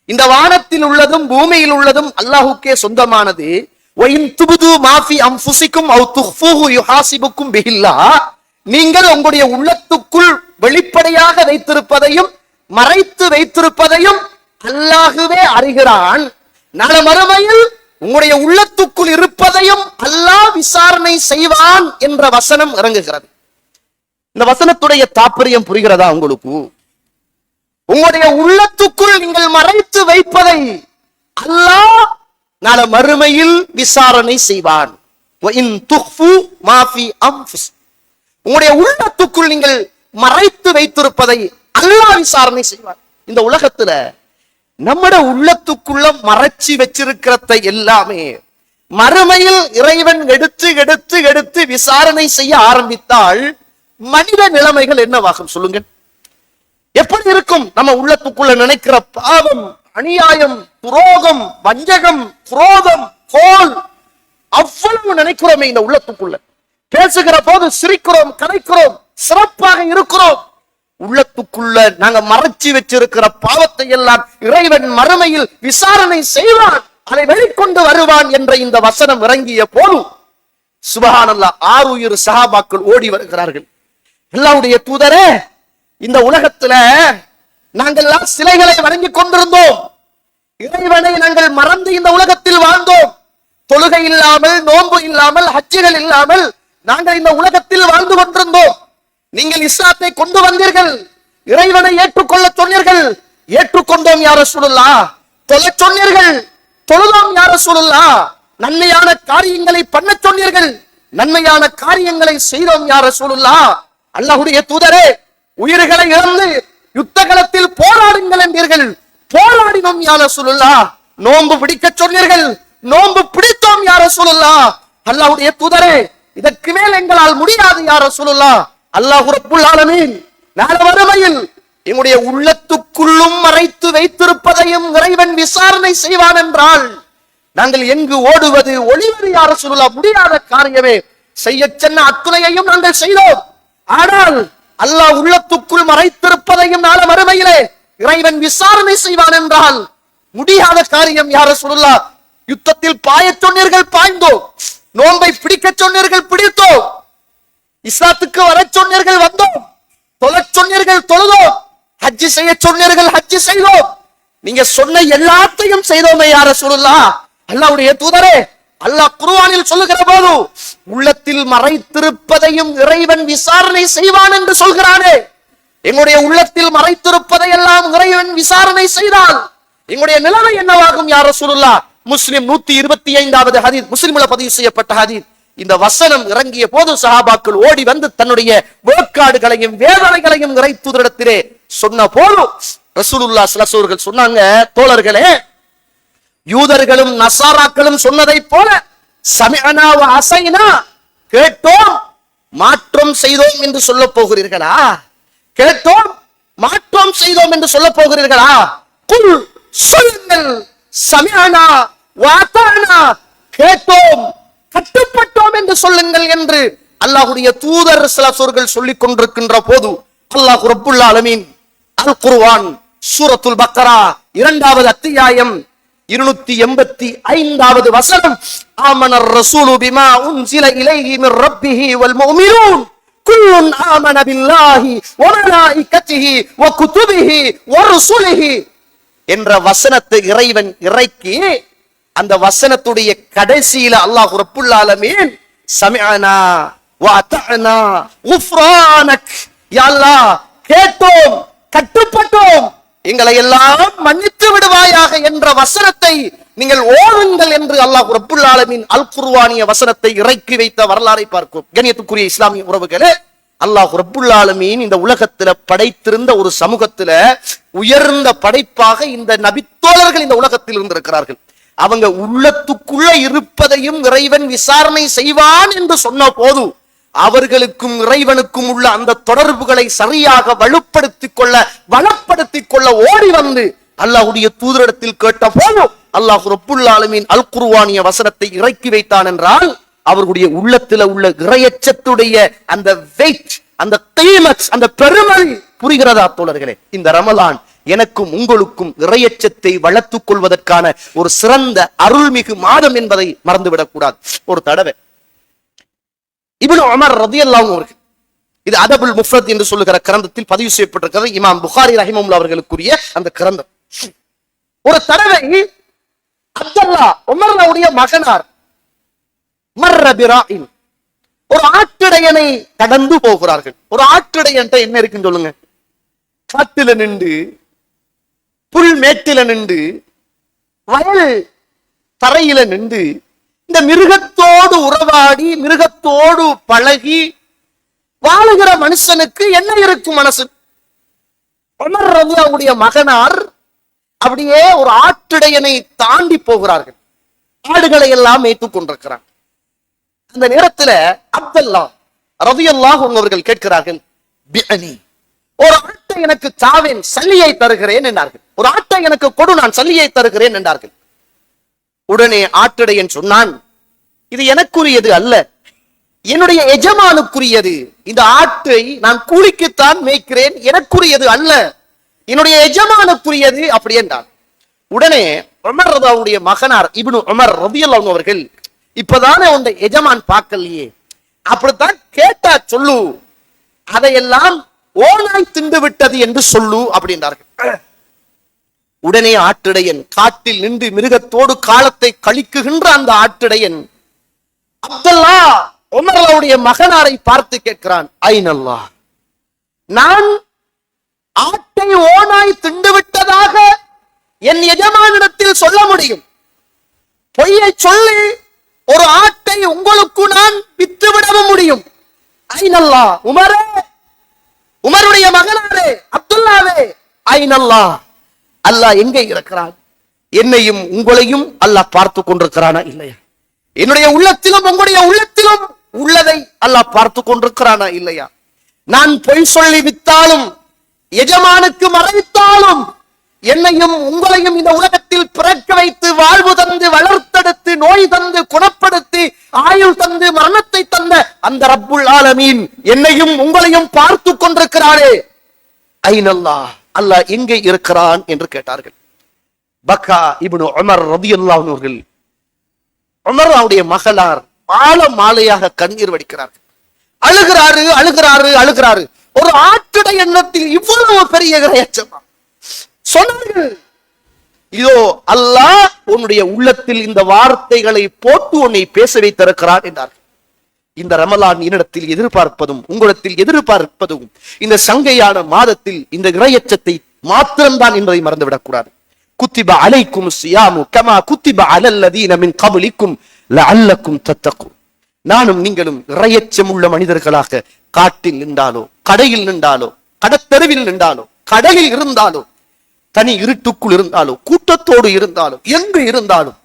இந்த வானத்தில் உள்ளதும் பூமியில் உள்ளதும் அல்லாஹ்வுக்கே சொந்தமானது. வ இன் துப்து மா ஃபி அன்ஃபுசிக்கும் அவ் துஃபூஹு யுஹாசிபுக்கும் பிஹில்லாஹ், நீங்கள் உங்களுடைய உள்ளத்துக்குள் வெளிப்படையாக வைத்திருப்பதையும் மறைத்து வைத்திருப்பதையும் அல்லாஹ்வே அறிகிறான். நாளை மறுமையில் உங்களுடைய உள்ளத்துக்குள் இருப்பதையும் அல்லாஹ் விசாரணை செய்வான் என்ற வசனம் இறங்குகிறது. இந்த வசனத்துடைய தாற்பயம் புரிகிறதா உங்களுக்கு? உங்களுடைய உள்ளத்துக்குள் நீங்கள் மறைத்து வைப்பதை அல்லாஹ் நாளை மறுமையில் விசாரணை செய்வான். உங்களுடைய உள்ளத்துக்குள் நீங்கள் மறைத்து வைத்திருப்பதை அல்லாஹ் விசாரணை செய்வார். இந்த உலகத்துல நம்மட உள்ளத்துக்குள்ள மறைச்சி வச்சிருக்கிறத எல்லாமே மறுமையில் இறைவன் எடுத்து எடுத்து எடுத்து விசாரணை செய்ய ஆரம்பித்தால் மனித நிலைமைகள் என்னவாகும் சொல்லுங்க? எப்படி இருக்கும்? நம்ம உள்ளத்துக்குள்ள நினைக்கிற பாவம், அநியாயம், துரோகம், வஞ்சகம், குரோதம், கோல், அவ்வளவு நினைக்கிறோமே இந்த உள்ளத்துக்குள்ள. பேசுகிற போது சிரிக்கிறோம், கதைக்கிறோம், சிறப்பாக இருக்கிறோம். உள்ளத்துக்குள்ள நாங்க மறைச்சி வச்சிருக்கிற பாவத்தை எல்லாம் இறைவன் மறுமையில் விசாரணை செய்வான், அதை வெளிக்கொண்டு வருவான் என்ற இந்த வசனம் இறங்கிய போது சுப்ஹானல்லாஹ் 6 சஹாபாக்கள் ஓடி வருகிறார்கள். அல்லாஹ்வுடைய தூதரே, இந்த உலகத்துல நாங்கள் சிலைகளை வணங்கி கொண்டிருந்தோம், இறைவனை நாங்கள் மறந்து இந்த உலகத்தில் வாழ்ந்தோம், தொழுகை இல்லாமல், நோன்பு இல்லாமல், ஹஜ்ஜுகள் இல்லாமல் நாங்கள் இந்த உலகத்தில் வாழ்ந்து கொண்டிருந்தோம். நீங்கள் இஸ்லாத்தை கொண்டு வந்தீர்கள், இறைவனை ஏற்றுக்கொள்ள சொன்னீர்கள், ஏற்றுக்கொண்டோம் யா ரசூலுல்லாஹ். தொழ சொன்னீர்கள், தொழுதோம் யா ரசூலுல்லாஹ். நன்மையான காரியங்களை பண்ண சொன்னீர்கள், நன்மையான காரியங்களை செய்தோம் யா ரசூலுல்லாஹ். அல்லாஹ்வுடைய தூதரே, உயிர்களை இழந்து யுத்த களத்தில் போராடுங்கள் என்றீர்கள், போராடினோம் யா ரசூலுல்லாஹ். நோன்பு பிடிக்க சொன்னீர்கள், நோன்பு பிடித்தோம் யா ரசூலுல்லாஹ். அல்லாஹ்வுடைய தூதரே, இதற்கு மேல் எங்களால் முடியாது யா ரசூலுல்லாஹ். அல்லாஹ் ரப்புல் ஆலமீன் நாளை மறுமையில் எங்களுடைய உள்ளத்துக்குள்ளும் மறைத்து வைத்திருப்பதையும் இறைவன் விசாரணை செய்வான் என்றால் நாங்கள் எங்கு ஓடுவது, ஒளிவது யா ரசூலுல்லாஹ்? முடியாத காரியமே. செய்ய சொன்ன அத்துணையையும் நாங்கள் செய்தோம். ஆனால் அல்லாஹ் உள்ளத்துக்குள் மறைத்திருப்பதையும் நாளை மறுமையிலே இறைவன் விசாரணை செய்வான் என்றால் முடியாத காரியம் யா ரசூலுல்லாஹ். யுத்தத்தில் பாய சொன்னீர்கள், பாய்ந்தோம். நோன்பை பிடிக்க சொன்னீர்கள், பிடித்தோம். இஸ்லாத்துக்கு வர சொன்னீர்கள், வந்தோம். தொழ சொன்னீர்கள், தொழுதோம். ஹஜ்ஜி செய்ய சொன்னீர்கள், ஹஜ்ஜி செய்தோம். நீங்க சொன்ன எல்லாத்தையும் செய்தோமே யா ரசூலுல்லாஹ். அல்லாஹ்வுடைய தூதரே, அல்லாஹ் குர்ஆனில் சொல்லுகிற போது உள்ளத்தில் மறைத்திருப்பதையும் இறைவன் விசாரணை செய்வான் என்று சொல்கிறானே, எங்களுடைய உள்ளத்தில் மறைத்திருப்பதை எல்லாம் இறைவன் விசாரணை செய்தால் எங்களுடைய நிலைமை என்னவாகும் யா ரசூலுல்லாஹ்? முஸ்லிம் 125வது ஹதீஸ், முஸ்லிம்ல பதிவு செய்யப்பட்ட ஹதீஸ். இந்த வசனம் இறங்கிய போது சஹாபாக்கள் ஓடி வந்து தன்னுடைய வேக்காடுகளையும் வேதனைகளையும் இறை தூதரிடத்திலே சொன்ன போது ரசூலுல்லாஹி ஸல்லல்லாஹு அலைஹி வஸல்லம் சொன்னாங்க, தோழர்களே, யூதர்களும் நசாராக்களும் சொன்னதை போல சமிஅனா வ அஸைனா, கேட்டோம் மாற்றம் செய்தோம் என்று சொல்ல போகிறீர்களா? கேட்டோம் மாற்றம் செய்தோம் என்று சொல்ல போகிறீர்களா? குல், சொல்லுங்கள், சமிஅனா வ அதானா, கேட்டோம் கட்டுப்பட்டோம் என்று சொல்லுங்கள் என்று அல்லாஹ்வுடைய தூதர் ஸல்லல்லாஹு அலைஹி வஸல்லம் சொல்லிக் கொண்டிருக்கின்ற போது அல்லாஹ் ரப்புல் ஆலமீன் அல் குர்ஆன் சூரத்துல் பக்கரா 2வது அத்தியாயம் 285வது வசனம், ஆமனர் ரசூலு பிமா உன்சில இலைஹி மிர் ரப்பிஹி வல் முஃமினூன் குல்லுன் ஆமன பில்லாஹி வ மலாயிகத்திஹி வ குதுபிஹி வ ருசுலிஹி என்ற வசனத்தை இறைவன் இறக்கி அந்த வசனத்துடைய கடைசியில அல்லாஹ் ரப்புல் ஆலமீன் சமிஅனா வ அத்தஅனா குஃப்ரானக், யா அல்லாஹ் கேட்டோம் கட்டுப்பட்டோம், எங்களை எல்லாம் மன்னித்து விடுவாயாக என்ற வசனத்தை நீங்கள் ஓதுங்கள் என்று அல்லாஹ் ரப்புல் ஆலமீன் அல் குர்ஆனிய வசனத்தை இறக்கி வைத்த வரலாறை பார்க்கும். கண்ணியத்துக்குரிய இஸ்லாமிய உறவுகளே, அல்லாஹ் ரப்புல் ஆலமீன் இந்த உலகத்துல படைத்திருந்த ஒரு சமூகத்துல உயர்ந்த படைப்பாக இந்த நபித்தோழர்கள் இந்த உலகத்தில் இருந்திருக்கிறார்கள். அவங்க உள்ளத்துக்குள்ள இருப்பதையும் இறைவன் விசாரணை செய்வான் என்று சொன்ன போது அவர்களுக்கும் இறைவனுக்கும் உள்ள அந்த தொடர்புகளை சரியாக வலுப்படுத்திக் கொள்ள ஓடி வந்து அல்லாஹ்வுடைய தூதரிடத்தில் கேட்ட போது அல்லாஹ் ரப்புல் ஆலமீன் அல் குர்ஆனிய வசனத்தை இறக்கி வைத்தான் என்றால் அவர்களுடைய உள்ளத்தில் உள்ள இறையச்சத்துடைய அந்த வெயிட், அந்த கீமத், அந்த பெருமை புரிகிறதா தோழர்களே? இந்த ரமலான் எனக்கும் உங்களுக்கும் இறையச்சத்தை வளர்த்துக் கொள்வதற்கான ஒரு சிறந்த அருள்மிகு மாதம் என்பதை மறந்துவிடக் கூடாது. ஒரு தடவை இப்னு உமர் ரலியல்லாஹு அன்ஹு, இது அதபுல் முஃப்ரத் என்று சொல்லுகிற கிரந்தத்தில் பதிவு செய்யப்பட்டிருக்கிறது, இமாம் புகாரி ரஹிமஹுல்லாஹ் அவர்களுக்குரிய அந்த கிரந்தம். ஒரு தடவை அப்துல்லா உமருடைய மகனார் மர்ர பிராஇன், ஒரு ஆட்டிடையனை கடந்து போகிறார்கள். ஒரு ஆட்டிடையன்ட்ட என்ன இருக்குன்னு சொல்லுங்க? காட்டில நின்று, புல் மேட்டில நின்று, வயல் தரையில நின்று இந்த மிருகத்தோடு உறவாடி மிருகத்தோடு பழகி வாழுகிற மனுஷனுக்கு என்ன இருக்கும் மனசு? உமர் ரலியல்லாஹுடைய மகனார் அப்படியே ஒரு ஆட்டிடையனை தாண்டி போகிறார்கள். ஆடுகளை எல்லாம் மேய்த்துக் கொண்டிருக்கிறார். அந்த நேரத்துல அப்துல்லா ரலியல்லாஹு அன்ஹு அவர்கள் கேட்கிறார்கள், பிஅனி, ஒரு ஆட்டை எனக்கு தாவேன், சல்லியை தருகிறேன் என்றார்கள். ஒரு ஆட்டை எனக்கு கொடு, நான் சல்லியை தருகிறேன் என்றார்கள். உடனே ஆட்டிடையன் சொன்னான், இது எனக்குரியது அல்ல, என்னுடைய எஜமானுக்குரியது. இந்த ஆட்டை நான் கூலிக்குத்தான் மேய்க்கிறேன், எனக்குரியது அல்ல, என்னுடைய எஜமானுக்குரியது அப்படி என்றார். உடனே உமர் ரலியல்லாஹுடைய மகனார் இப்னு உமர் ரலியல்லாஹு அன்ஹு அவர்கள், இப்பதானே உன்னை எஜமான் பார்க்கலையே, அப்படித்தான் கேட்டா சொல்லு, அதையெல்லாம் ஓனாய் திண்டு விட்டது என்று சொல்லு அப்படின்றார்கள். உடனே ஆட்டிடையன் காட்டில் நின்று மிருகத்தோடு காலத்தை கழிக்குகின்ற அந்த ஆட்டிடையன் அப்துல்லா உமருடைய மகனாரை பார்த்து கேட்கிறான், ஐனல்லாஹ், நான் ஆட்டை ஓனாய் திண்டு விட்டதாக என் எஜமானிடத்தில் சொல்ல முடியும், பொய்யை சொல்லி ஒரு ஆட்டை உங்களுக்கு நான் வித்துவிடவும் முடியும். ஐனல்லாஹ், உமரே, உமருடைய மகனாரே, அப்துல்லாவே, ஐனல்லாஹ், அல்லாஹ் எங்கே இருக்கிறான்? என்னையும் உங்களையும் அல்லாஹ் பார்த்து கொண்டிருக்கிறானா இல்லையா? என்னுடைய உள்ளத்திலும் உங்களுடைய உள்ளத்திலும் உள்ளதை அல்லாஹ் பார்த்து கொண்டிருக்கிறானா இல்லையா? நான் பொய் சொல்லி வித்தாலும் எஜமானுக்கு மறைத்தாலும் என்னையும் உங்களையும் இந்த உலகத்தில் பிறக்க வைத்து வாழ்வு தந்து வளர்த்தெடுத்து நோய் தந்து குணப்படுத்தி ஆயுள் தந்து மரணத்தை தந்த அந்த ரப்புல் ஆலமீன் என்னையும் உங்களையும் பார்த்து கொண்டிருக்கிறாரே, ஐனல்லாஹ், அல்லாஹ் எங்கே இருக்கிறான் என்று கேட்டார்கள். பக்கா இப்னு உமர் ரலியல்லாஹு அன்ஹு அவர்கள், உமர் அவருடைய மகளார் மாலையாக கண்ணீர் வடிக்கிறார்கள். அழுகிறாரு அழுகிறாரு அழுகிறாரு. ஒரு ஆட்டுடைய எண்ணத்தில் இவ்வளவு பெரிய இறையச்சமா சொன்னார்கள். இதோ அல்லாஹ் உன்னுடைய உள்ளத்தில் இந்த வார்த்தைகளை போட்டு உன்னை பேச வைத்திருக்கிறான் என்றார்கள். இந்த ரமலான் என்னிடத்தில் எதிர்பார்ப்பதும் உங்களிடத்தில் எதிர்பார்ப்பதும் இந்த சங்கையான மாதத்தில் இந்த இறையச்சத்தை மாத்திரம்தான் என்பதை மறந்துவிடக் கூடாது. குத்திப அலைக்கும் சியாமு கமா குத்திப அலல்லதீன மின் கப்லிக்கும் லஅல்லக்கும் தத்தகூன். நானும் நீங்களும் இறையச்சம் உள்ள மனிதர்களாக காட்டில் நின்றாலோ, கடையில் நின்றாலோ, கடத்தெருவில் நின்றாலோ, கடலில் இருந்தாலோ, தனி இருட்டுக்குள் இருந்தாலோ, கூட்டத்தோடு இருந்தாலோ, எங்கு இருந்தாலும்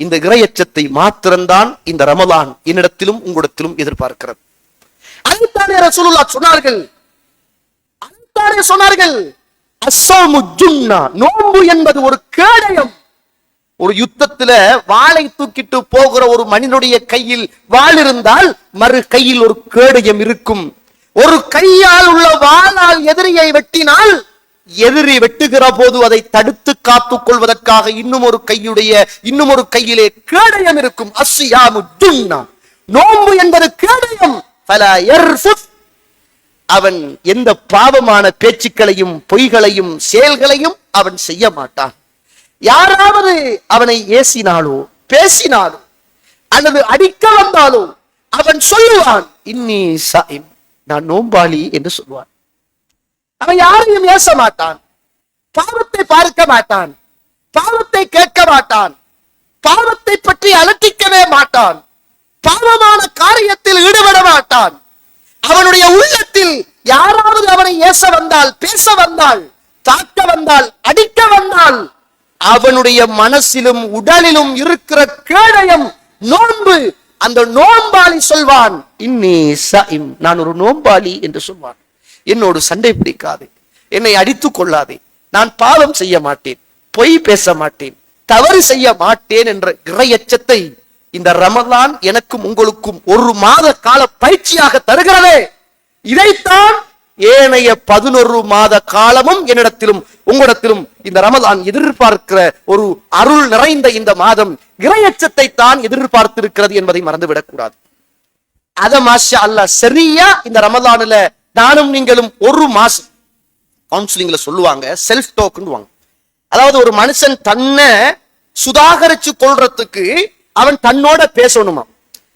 இந்த இறையச்சத்தை மாத்திரம்தான் இந்த ரமலான் என்னிடத்திலும் உங்களிடத்திலும் எதிர்பார்க்கிறது. அதுதானே ரசூலுல்லாஹ் சொன்னார்கள். அதுதானே சொன்னார்கள், அஸ்ஸௌமு ஜுன்னா, நோன்பு என்பது ஒரு கேடயம். ஒரு யுத்தத்துல வாளை தூக்கிட்டு போகிற ஒரு மனிதனுடைய கையில் வாள் இருந்தால் மறு கையில் ஒரு கேடயம் இருக்கும். ஒரு கையால் உள்ள வாளால் எதிரியை வெட்டினால் எதிரி வெட்டுகிற போது அதை தடுத்து காத்துக் கொள்வதற்காக இன்னும் ஒரு கையிலே கேடயம் இருக்கும். அஸ்ஸியாமு ஜுன்னா, நோன்பு என்பது கேடயம். ஃபலா யர்ஃபுத், அவன் எந்த பாவமான பேச்சுக்களையும் பொய்களையும் செயல்களையும் அவன் செய்ய மாட்டான். யாராவது அவனை ஏசினாலோ பேசினாலோ அல்லது அடிக்க வந்தாலோ அவன் சொல்லுவான், இன்னி சாயிம், நான் நோம்பாளி என்று சொல்வான். அவன் யாரையும் ஏச மாட்டான், பாவத்தை பார்க்க மாட்டான், பாவத்தை கேட்க மாட்டான், பாவத்தை பற்றி அலட்டிக்கவே மாட்டான், பாவமான காரியத்தில் ஈடுபட மாட்டான். அவனுடைய உள்ளத்தில் யாராவது அவனை ஏச வந்தால், பேச வந்தால், தாக்க வந்தால், அடிக்க வந்தால், அவனுடைய மனசிலும் உடலிலும் இருக்கிற கேடயம் நோன்பு. அந்த நோன்பாளி சொல்வான், இன்னி சாயிம், நான் ஒரு நோன்பாளி என்று சொல்வான். என்னோடு சண்டை பிடிக்காதே, என்னை அடித்துக் கொள்ளாதே, நான் பாவம் செய்ய மாட்டேன், பொய் பேச மாட்டேன், தவறு செய்ய மாட்டேன் என்ற இறையச்சத்தை இந்த ரமலான் எனக்கும் உங்களுக்கும் ஒரு மாத கால பயிற்சியாக தருகிறதே. இதைத்தான் ஏனைய 11 மாத காலமும் என்னிடத்திலும் உங்களிடத்திலும் இந்த ரமலான் எதிர்பார்க்கிற ஒரு அருள் நிறைந்த இந்த மாதம் இறையச்சத்தை தான் எதிர்பார்த்திருக்கிறது என்பதை மறந்துவிடக் கூடாது. அத மாஷா அல்லாஹ் சரியா இந்த ரமலான்ல நானும் நீங்களும் ஒரு மாசம் கவுன்சிலிங்ல சொல்லுவாங்க, செல்ஃப் டோக்குன்னு. அதாவது ஒரு மனுஷன் தன்னை சுதாகரிச்சு கொள்றதுக்கு அவன் தன்னோட பேசணுமா,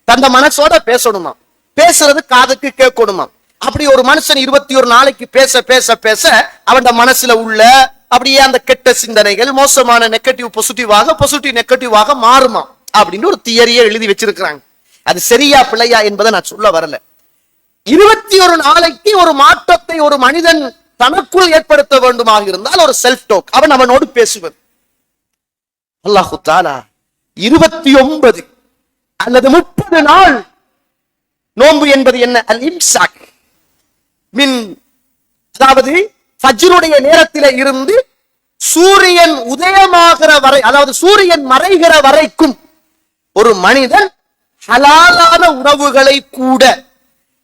தந்த மனசோட பேசணுமா, பேசுறது காதுக்கு கேட்கணுமா. அப்படி ஒரு மனுஷன் 21 நாளைக்கு பேச பேச பேச அவன் மனசுல உள்ள அப்படியே அந்த கெட்ட சிந்தனைகள் மோசமான நெகட்டிவ் பாசிட்டிவ் நெகட்டிவாக மாறுமா அப்படின்னு ஒரு தியரியை எழுதி வச்சிருக்கிறாங்க. அது சரியா பிள்ளையா என்பதை நான் சொல்ல வரல. 21 நாளைக்கு ஒரு மாற்றத்தை ஒரு மனிதன் தனக்குள் ஏற்படுத்த வேண்டுமாக இருந்தால் ஒரு செல்ஃப் டோக், அவனோடு பேசுவது. அல்லாஹு தஆலா 29 அல்லது 30 நாள் நோன்பு என்பது என்ன? அல் இம்சாக் மின், அதாவது ஃபஜ்ருடைய நேரத்திலே இருந்து சூரியன் உதயமாகிற வரை, அதாவது சூரியன் மறைகிற வரைக்கும் ஒரு மனிதன் ஹலாலான உணவுகளை கூட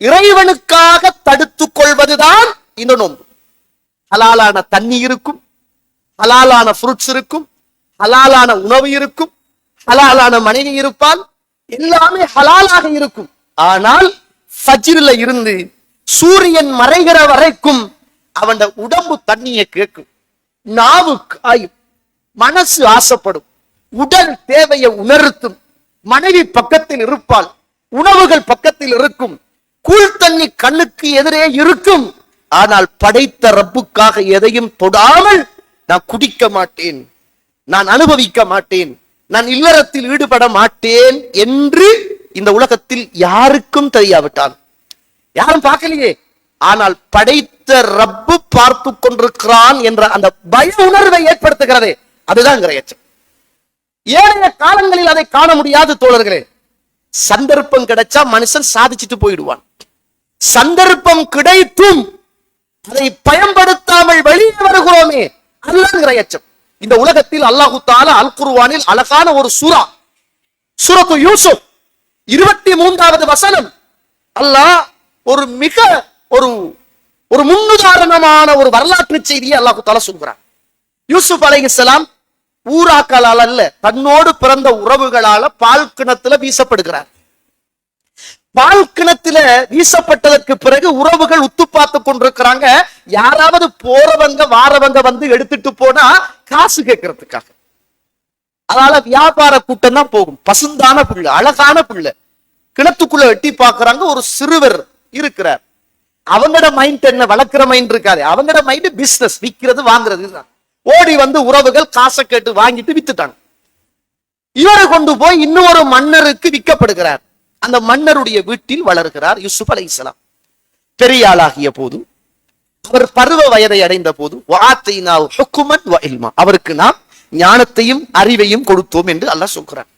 இறைவனுக்காக தடுத்துக் கொள்வதுதான் இந்த நோன்பு. ஹலாலான தண்ணி இருக்கும், ஹலாலான ஃப்ரூட்ஸ் இருக்கும், ஹலாலான உணவு இருக்கும், ஹலாலான மனைவி இருப்பால், எல்லாமே ஹலாலாக இருக்கும். ஆனால் ஃபஜ்ரில இருந்து சூரியன் மறைகிற வரைக்கும் அவன் உடம்பு தண்ணியை கேட்கும், நாவு காயும், மனசு ஆசைப்படும், உடல் தேவையை உணர்த்தும், மனைவி பக்கத்தில் இருப்பாள், உணவுகள் பக்கத்தில் இருக்கும், கூழ் தண்ணி கண்ணுக்கு எதிரே இருக்கும். ஆனால் படைத்த ரப்புக்காக எதையும் தொடாமல் நான் குடிக்க மாட்டேன், நான் அனுபவிக்க மாட்டேன், நான் இல்லறத்தில் ஈடுபட மாட்டேன் என்று இந்த உலகத்தில் யாருக்கும் தெரியாவிட்டால், யாரும் பார்க்கலையே, ஆனால் படைத்த ரப்பு பார்த்து கொண்டிருக்கிறான் என்ற அந்த பய உணர்வை ஏற்படுத்துகிறதே, அதுதான் இறையச்சம். ஏனைய காலங்களில் அதை காண முடியாது தோழர்களே. சந்தர்ப்பம் கிடைச்சா மனுஷன் சாதிச்சுட்டு போயிடுவான். சந்தர்ப்பம் கிடைத்தும் அதை பயன்படுத்தாமல் வெளியே வருகிறோமே, அதுதான் இறையச்சம். இந்த உலகத்தில் அல்லாஹு தஆலா அல் குர்ஆனில் அழகான ஒரு சூரத்து யூசுப் 23வது வசனம், அல்லாஹ் ஒரு மிக ஒரு முன்னுதாரணமான ஒரு வரலாற்று செய்தியை அல்லாஹு தஆலா சொல்கிறார். யூசுப் அலைஹிஸ்ஸலாம் ஊராக்களால் அல்ல, தன்னோடு பிறந்த உறவுகளால பால் கிணத்துல வீசப்படுகிறார். பால் கிணத்துல வீசப்பட்டதற்கு பிறகு உறவுகள் உத்து பார்த்து கொண்டிருக்கிறாங்க. யாராவது போறவங்க வாரவங்க வந்து எடுத்துட்டு போனா காசு கேட்கறதுக்காக. அதனால வியாபார கூட்டம் தான் போகும். பசுந்தான பிள்ளை, அழகான பிள்ளை. கிணத்துக்குள்ள வெட்டி பார்க்கறாங்க, ஒரு சிறுவர் இருக்கிறார். அவங்களோட மைண்ட் என்ன, வளர்க்கிற மைண்ட் இருக்காது. அவங்களோட மைண்ட் பிசினஸ், விற்கிறது வாங்குறது. ஓடி வந்து உறவுகள் காசை கேட்டு வாங்கிட்டு வித்துட்டாங்க. இவரை கொண்டு போய் இன்னொரு மன்னருக்கு விற்கப்படுகிறார். அந்த மன்னருடைய வீட்டில் வளர்கிறார் யூசுப் அலைஹிஸ்ஸலாம். பெரிய ஆளாகிய போது, அவர் பருவ வயதை அடைந்த போது, அவருக்கு நாம் ஞானத்தையும் அறிவையும் கொடுத்தோம் என்று அல்லாஹ் சொல்கிறார்.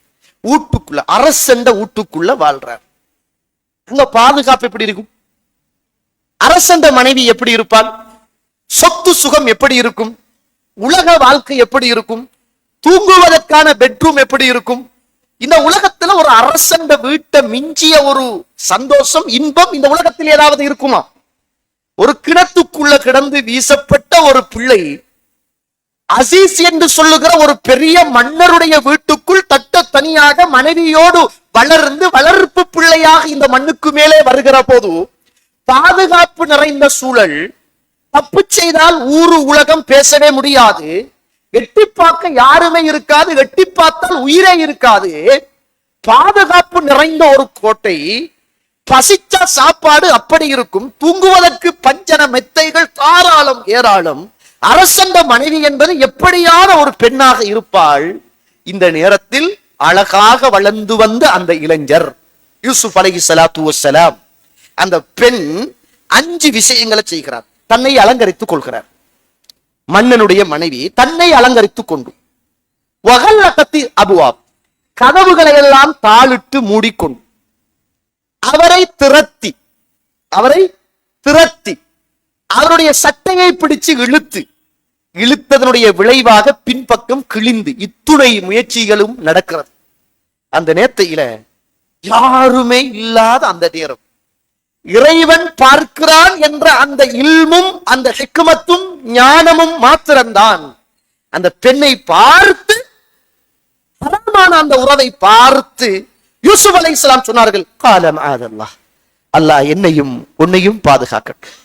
வீட்டுக்குள்ள, அரசண்ட வீட்டுக்குள்ள வாழ்றார். அங்க பாதுகாப்பு எப்படி இருக்கும்? அரசண்ட மனைவி எப்படி இருப்பாள்? சொத்து சுகம் எப்படி இருக்கும்? உலக வாழ்க்கை எப்படி இருக்கும்? தூங்குவதற்கான பெட்ரூம் எப்படி இருக்கும்? இந்த உலகத்துல ஒரு அரசண்ட வீட்டை மிஞ்சிய ஒரு சந்தோஷம், இன்பம் இந்த உலகத்தில் ஏதாவது இருக்குமா? ஒரு கிணத்துக்குள்ள கிடந்து வீசப்பட்ட ஒரு பிள்ளை அசீஸ் என்று சொல்லுகிற ஒரு பெரிய மன்னருடைய வீட்டுக்குள் தட்ட தனியாக மனைவியோடு வளர்ந்து வளர்ப்பு பிள்ளையாக இந்த மண்ணுக்கு மேலே வருகிற போது, பாதுகாப்பு நிறைந்த சூழல், தப்பு செய்தால் ஊரு உலகம் பேசவே முடியாது, எட்டி பார்க்க யாருமே இருக்காது, எட்டி பார்த்தால் உயிரே இருக்காது, பாதுகாப்பு நிறைந்த ஒரு கோட்டை, பசிச்சா சாப்பாடு அப்படி இருக்கும், தூங்குவதற்கு பஞ்சன மெத்தைகள் தாராளம் ஏராளம். அரசண்ட மனைவி என்பது எப்படியான ஒரு பெண்ணாக இருப்பாள்? இந்த நேரத்தில் அழகாக வளர்ந்து வந்த அந்த இளைஞர் யூசுப் அலைஹிஸ்ஸலாத்து வஸ்ஸலாம், அந்த பெண் 5 விஷயங்களை செய்கிறார். தன்னை அலங்கரித்துக் கொள்கிறார். மன்னனுடைய மனைவி தன்னை அலங்கரித்துக் கொண்டு, வகல்லகத்தி அபுவாப், கதவுகளை எல்லாம் தாளிட்டு மூடிக்கொண்டு, அவரை திரத்தி அவருடைய சட்டையை பிடிச்சு இழுத்ததனுடைய விளைவாக பின்பக்கம் கிழிந்து, இத்துணை முயற்சிகளும் நடக்கிறது. அந்த நேரத்தில யாருமே இல்லாத அந்த நேரம், இறைவன் பார்க்கிறான் என்ற அந்த இல்மும் அந்த ஹிக்மத்தும் ஞானமும் மாத்திரம்தான் அந்த பெண்ணை பார்த்து, ஹராமான அந்த உறவை பார்த்து யூசுப் அலைஹிஸ்ஸலாம் சொன்னார்கள், காலம் ஆதல்லாஹ், அல்லாஹ் என்னையும் உன்னையும் பாதுகாக்கட்டும்.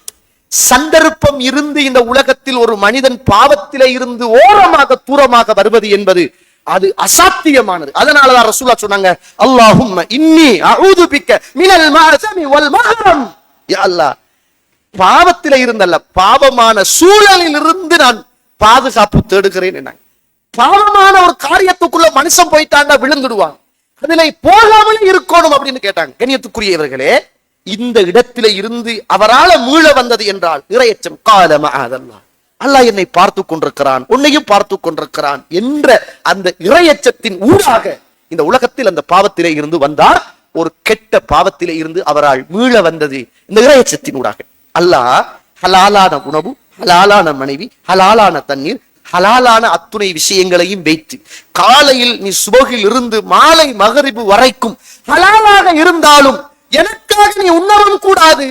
சந்தர்ப்பம் இருந்து இந்த உலகத்தில் ஒரு மனிதன் பாவத்திலே இருந்து ஓரமாக தூரமாக வருவது என்பது அது அசாத்தியமானது. அதனாலதான் ரசூலுல்லாஹ் சொன்னாங்க, அல்லாஹும்ம இன்னி அஊது பிக்க மினல் மஅஸமி வல் மஹரம். யா அல்லாஹ், பாவத்திலே இருந்தல்ல, பாவமான சூழலில் இருந்து நான் பாதுகாப்பு தேடுகிறேன் என்னாங்க. பாவமான ஒரு காரியத்துக்குள்ள மனுஷன் போயிட்டாங்க, விழுந்துடுவான், அதிலே போகாமலே இருக்கணும் அப்படின்னு கேட்டாங்க. கண்ணியத்துக்குரியவர்களே, இந்த இடத்திலே இருந்து அவரால் மீள வந்தது என்றால் இறையச்சம். காலம் ஆதல்லாஹ், அல்லாஹ் என்னை பார்த்து கொண்டிருக்கிறான், உன்னையும் பார்த்து கொண்டிருக்கிறான் என்ற அந்த இறையச்சத்தின் ஊடாக இந்த உலகத்தில் அந்த பாவத்திலே இருந்து வந்தார். ஒரு கெட்ட பாவத்திலே இருந்து அவரால் மீள வந்தது இந்த இறையச்சத்தின் ஊடாக. அல்லாஹ் ஹலாலான உணவு, ஹலாலான மனைவி, ஹலாலான தண்ணீர், ஹலாலான அத்துணை விஷயங்களையும் வைத்து, காலையில் நீ சுபகில் இருந்து மாலை மகரிபு வரைக்கும் ஹலாலாக இருந்தாலும் எனக்காக நீ உண்ணவும் கூடாது,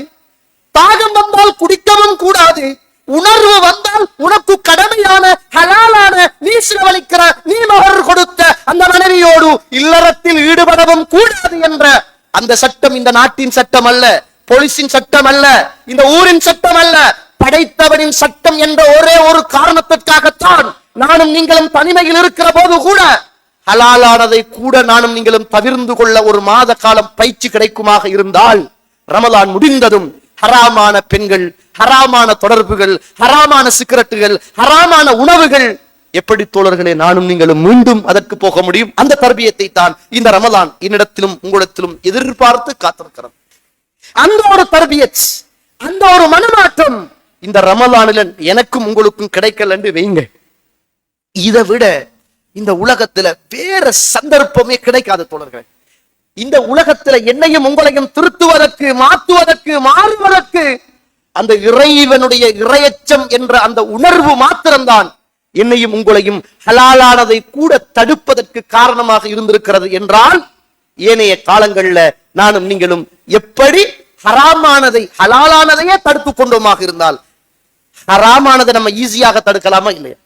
தாகம் வந்தால் குடிக்கவும் கூடாது, உணர்வு வந்தால் உனக்கு கடமையான ஹலாலான நீ செலவழிக்கிற நீ மகர் கொடுத்த அந்த மனைவியோடு இல்லறத்தில் ஈடுபடவும் கூடாது என்ற அந்த சட்டம் இந்த நாட்டின் சட்டம் அல்ல, போலீசின் சட்டம் அல்ல, இந்த ஊரின் சட்டம் அல்ல, படைத்தவனின் சட்டம் என்ற ஒரே ஒரு காரணத்திற்காகத்தான் நானும் நீங்களும் தனிமையில் இருக்கிற போது கூட ஹலாலானதை கூட நானும் நீங்களும் பகிர்ந்து கொள்ள ஒரு மாத காலம் பயிற்சி கிடைக்குமாக இருந்தால், ரமலான் முடிந்ததும் ஹராமான பெண்கள், ஹராமான தொடர்புகள், ஹராமான சிகரெட்டுகள், ஹராமான உணவுகள், எப்படி தோழர்களே நானும் நீங்களும் மீண்டும் அதற்கு போக முடியும்? அந்த தர்பியத்தை தான் இந்த ரமலான் என்னிடத்திலும் உங்களிடத்திலும் எதிர்பார்த்து காத்திருக்கிறது. அந்த ஒரு தர்பியத், அந்த ஒரு மனமாற்றம் இந்த ரமலானில் எனக்கும் உங்களுக்கும் கிடைக்கல என்று வைங்க. இதை விட இந்த உலகத்துல வேற சந்தர்ப்பமே கிடைக்காத தோழர்கள். இந்த உலகத்துல என்னையும் உங்களையும் திருத்துவதற்கு, மாற்றுவதற்கு, மாறுவதற்கு அந்த இறைவனுடைய இறையச்சம் என்ற அந்த உணர்வு மாத்திரம்தான் என்னையும் உங்களையும் ஹலாலானதை கூட தடுப்பதற்கு காரணமாக இருந்திருக்கிறது என்றால், ஏனைய காலங்கள்ல நானும் நீங்களும் எப்படி ஹராமானதை ஹலாலானதையே தடுத்து கொண்டோமாக இருந்தால், ஹராமானதை நம்ம ஈஸியாக தடுக்கலாமா இல்லையா?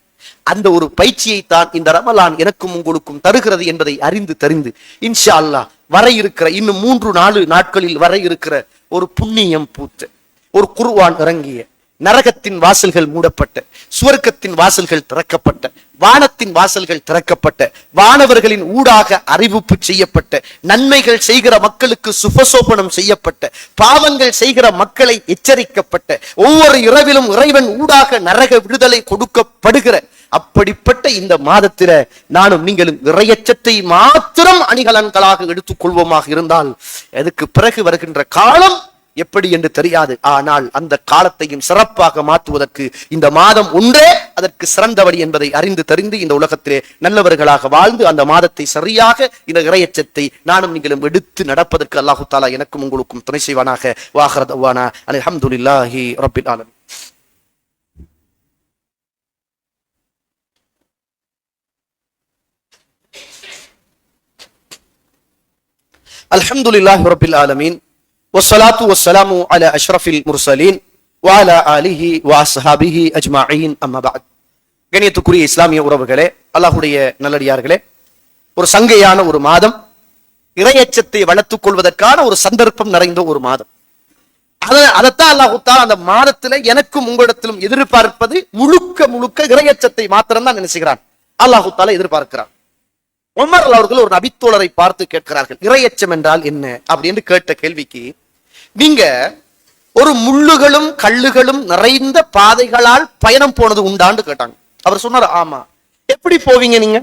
அந்த ஒரு பயிற்சியை தான் இந்த ரமலான் எனக்கும் உங்களுக்கும் தருகிறது என்பதை அறிந்து தெரிந்து இன்ஷா அல்லாஹ் வர இருக்கிற இன்னும் 3-4 நாட்களில் வர இருக்கிற ஒரு புண்ணியம் பூத்த, ஒரு குர்ஆன் இறங்கிய, நரகத்தின் வாசல்கள் மூடப்பட்ட, சுவர்க்கத்தின் வாசல்கள் திறக்கப்பட்ட, வானத்தின் வாசல்கள் திறக்கப்பட்ட, வானவர்களின் ஊடாக அறிவிப்பு செய்யப்பட்ட, நன்மைகள் செய்கிற மக்களுக்கு சுபசோபனம் செய்யப்பட்ட, பாவங்கள் செய்கிற மக்களை எச்சரிக்கப்பட்ட, ஒவ்வொரு இரவிலும் இறைவன் ஊடாக நரக விடுதலை கொடுக்கப்படுகிற அப்படிப்பட்ட இந்த மாதத்தில நானும் நீங்களும் இறையச்சத்தை மாத்திரம் அணிகலன்களாக எடுத்துக் கொள்வோமாக இருந்தால் அதுக்கு பிறகு வருகின்ற காலம் எப்படி என்று தெரியாது. ஆனால் அந்த காலத்தையும் சிறப்பாக மாற்றுவதற்கு இந்த மாதம் ஒன்றே அதற்கு சிறந்த வழி என்பதை அறிந்து தெரிந்து இந்த உலகத்திலே நல்லவர்களாக வாழ்ந்து அந்த மாதத்தை சரியாக இந்த இறையச்சத்தை நானும் நீங்களும் எடுத்து நடப்பதற்கு அல்லாஹு தாலா எனக்கும் உங்களுக்கும் துணை செய்வானாக. வாஹிர தஅவானா அல்ஹம்துலில்லாஹி ரப்பில் ஆலமீன். அல்ஹம்துலில்லாஹி ரப்பில் ஆலமீன் வஸ்ஸலாத்து வஸ்ஸலாமு அலா அஷ்ரஃபில் முர்ஸலீன் வ அலா ஆலிஹி வ அஸ்ஹாபிஹி அஜ்மஈன் அம்மா பஅத். கண்ணியத்துக்குரிய இஸ்லாமிய உறவுகளே, அல்லாஹ்வுடைய நல்லடியார்களே, ஒரு சங்கையான ஒரு மாதம், இறையச்சத்தை வளர்த்துக் கொள்வதற்கான ஒரு சந்தர்ப்பம் நிறைந்த ஒரு மாதம். அதைத்தான் அல்லாஹ் தஆலா அந்த மாதத்துல எனக்கும் உங்களிடத்திலும் எதிர்பார்ப்பது முழுக்க இறையச்சத்தை மாத்திரம் தான் நினைச்சுகிறான். அல்லாஹ் தஆலா எதிர்பார்க்கிறான். உமர் அவர்கள் ஒரு நபித்தோழரை பார்த்து கேட்கிறார்கள், இறையச்சம் என்றால் என்ன அப்படின்னு கேட்ட கேள்விக்கு, நீங்க ஒரு முள்ளுகளும் கல்லுகளும் நிறைந்த பாதைகளால் பயணம் போனது உண்டான்னு கேட்டாங்க. அவர் சொன்னார், ஆமா. எப்படி போவீங்க நீங்க?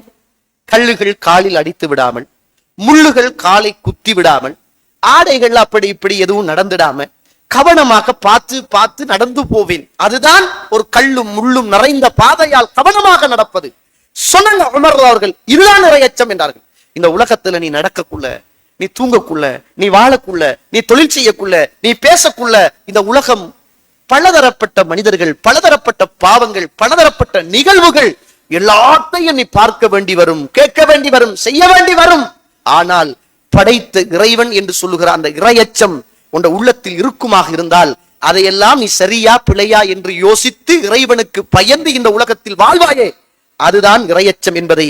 கல்லுகள் காலில் அடித்து விடாமல், முள்ளுகள் காலை குத்தி விடாமல், ஆடைகள் அப்படி இப்படி எதுவும் நடந்துடாம கவனமாக பார்த்து நடந்து போவேன். அதுதான் ஒரு கல்லும் முள்ளும் நிறைந்த பாதையால் கவனமாக நடப்பது. சொன்னாங்க உமர் அவர்கள். இதுதான் இறையச்சம் என்றார்கள். இந்த உலகத்துல நீ நடக்கக்குள்ள, நீ தூங்கக்குள்ள, நீ வாழக்குள்ள, நீ தொழில் செய்யக்குள்ள, நீ பேசக்குள்ள, இந்த உலகம் பலதரப்பட்ட மனிதர்கள், பலதரப்பட்ட பாவங்கள், பலதரப்பட்ட நிகழ்வுகள் எல்லாத்தையும் நீ பார்க்க வேண்டி வரும், கேட்க வேண்டி வரும், செய்ய வேண்டி வரும். ஆனால் படைத்த இறைவன் என்று சொல்லுகிற அந்த இறையச்சம் உன் உள்ளத்தில் இருக்குமாக இருந்தால் அதையெல்லாம் நீ சரியா பிழையா என்று யோசித்து இறைவனுக்கு பயந்து இந்த உலகத்தில் வாழ்வாயே, அதுதான் இறையச்சம் என்பதை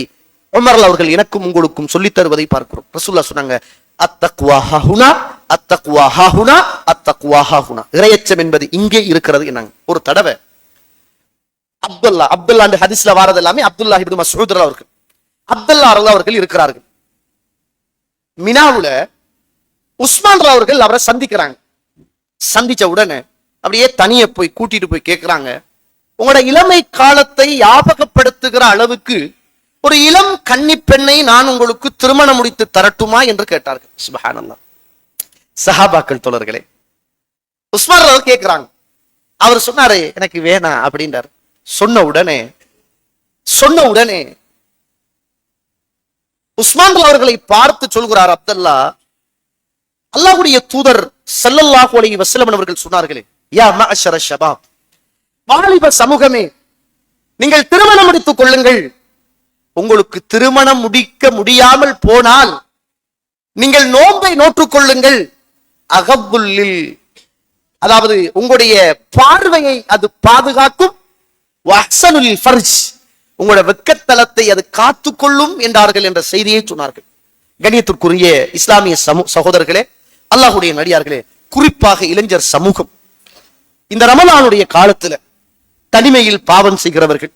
உமர் அவர்கள் எனக்கும் உங்களுக்கும் சொல்லித் தருவதை பார்க்கிறோம். ரசூலுல்லாஹ் சொன்னாங்க, அத்தக்வா ஹுனா அத்தக்வா ஹுனா அத்தக்வா ஹுனா. இறையச்சம் என்பது இங்கே இருக்கிறது என்னாங்க. ஒரு தடவை அப்துல்லா அந்த ஹதீஸ்ல வாரது எல்லாமே அப்துல்லாஹ் இப்னு மஸ்ஊத் அவர்கள், அப்துல்லா அவர்கள் இருக்கிறார்கள். மினாவுல உஸ்மான் அவர்கள் அவரை சந்திக்கிறாங்க. சந்திச்ச உடனே அப்படியே தனியே போய் கூட்டிட்டு போய் கேட்கிறாங்க, உங்களோட இளமை காலத்தை ஞாபகப்படுத்துகிற அளவுக்கு ஒரு இளம் கன்னி பெண்ணை நான் உங்களுக்கு திருமணம் முடித்து தரட்டுமா என்று கேட்டார்கள். சுப்ஹானல்லாஹ். சஹாபாக்கள் தோழர்களே, உஸ்மான் அவர்கள் கேட்கிறாங்க. அவர் சொன்னாரு, எனக்கு வேணாம் அப்படின்றார். சொன்ன உடனே உஸ்மான் அவர்களை பார்த்து சொல்கிறார் அப்துல்லா, அல்லாஹ்வுடைய தூதர் ஸல்லல்லாஹு அலைஹி வஸல்லம் அவர்கள் சொன்னார்களே, யா மஅஷர ஷபாப், வாலிப சமூகமே, நீங்கள் திருமணம் முடித்துக் கொள்ளுங்கள். உங்களுக்கு திருமணம் முடிக்க முடியாமல் போனால் நீங்கள் நோன்பை நோற்றுக் கொள்ளுங்கள். அகப்புல்லில், அதாவது உங்களுடைய பார்வையை அது பாதுகாக்கும். வஹ்சனுல் ஃபர்ஜ், உங்களுடைய வெட்கத்தலத்தை அது காத்துக்கொள்ளும் என்றார்கள் என்ற செய்தியை சொன்னார்கள். கண்ணியத்திற்குரிய இஸ்லாமிய சகோதரர்களே, அல்லாஹ்வுடைய நடிகார்களே, குறிப்பாக இளைஞர் சமூகம் இந்த ரமலானுடைய காலத்துல தனிமையில் பாவம் செய்கிறவர்கள்,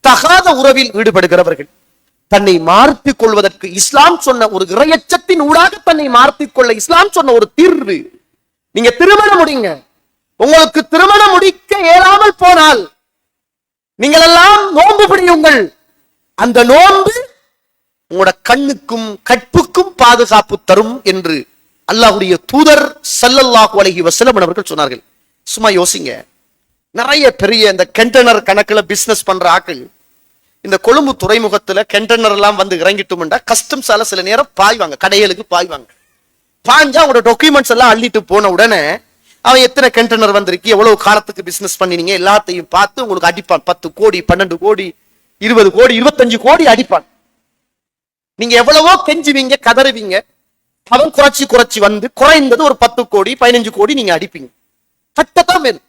தகாத உறவில் ஈடுபடுகிறவர்கள், தன்னை மாற்றிக் கொள்வதற்கு இஸ்லாம் சொன்ன ஒரு இறையச்சத்தின் ஊடாக தன்னை மாற்றிக் கொள்ள இஸ்லாம் சொன்ன ஒரு தீர்வு, நீங்க திருமணம் முடிங்க. உங்களுக்கு திருமணம் முடிக்க இயலாமல் போனால் நீங்கள் எல்லாம் நோன்பு பிடியுங்கள். அந்த நோன்பு உங்களோட கண்ணுக்கும் கற்புக்கும் பாதுகாப்பு தரும் என்று அல்லாஹ்வுடைய தூதர் ஸல்லல்லாஹு அலைஹி வஸல்லம் அவர்கள் சொன்னார்கள். சும்மா யோசிங்க, நிறைய பெரிய இந்த கண்டெய்னர் கணக்குல பிசினஸ் பண்ற ஆக்கள் இந்த கொழும்பு துறைமுகத்துல கண்டெய்னர் எல்லாம் வந்து இறங்கிட்டோம்னா கஸ்டம்ஸால சில நேரம் பாய்வாங்க, கடைகளுக்கு பாய்வாங்க. பாஞ்சா அவங்களோட டாக்குமெண்ட்ஸ் எல்லாம் அள்ளிட்டு போன உடனே அவன் எத்தனை கண்டெய்னர் வந்திருக்கு, எவ்வளவு காலத்துக்கு பிசினஸ் பண்ணினீங்க எல்லாத்தையும் பார்த்து உங்களுக்கு அடிப்பான். 10 கோடி 12 கோடி 20 கோடி 25 கோடி அடிப்பான். நீங்க எவ்வளவோ கெஞ்சுவீங்க, கதறுவீங்க, அவன் குறைச்சி வந்து குறைந்தது ஒரு 10 கோடி 15 கோடி நீங்க அடிப்பீங்க. கட்டத்தான் வேணும்.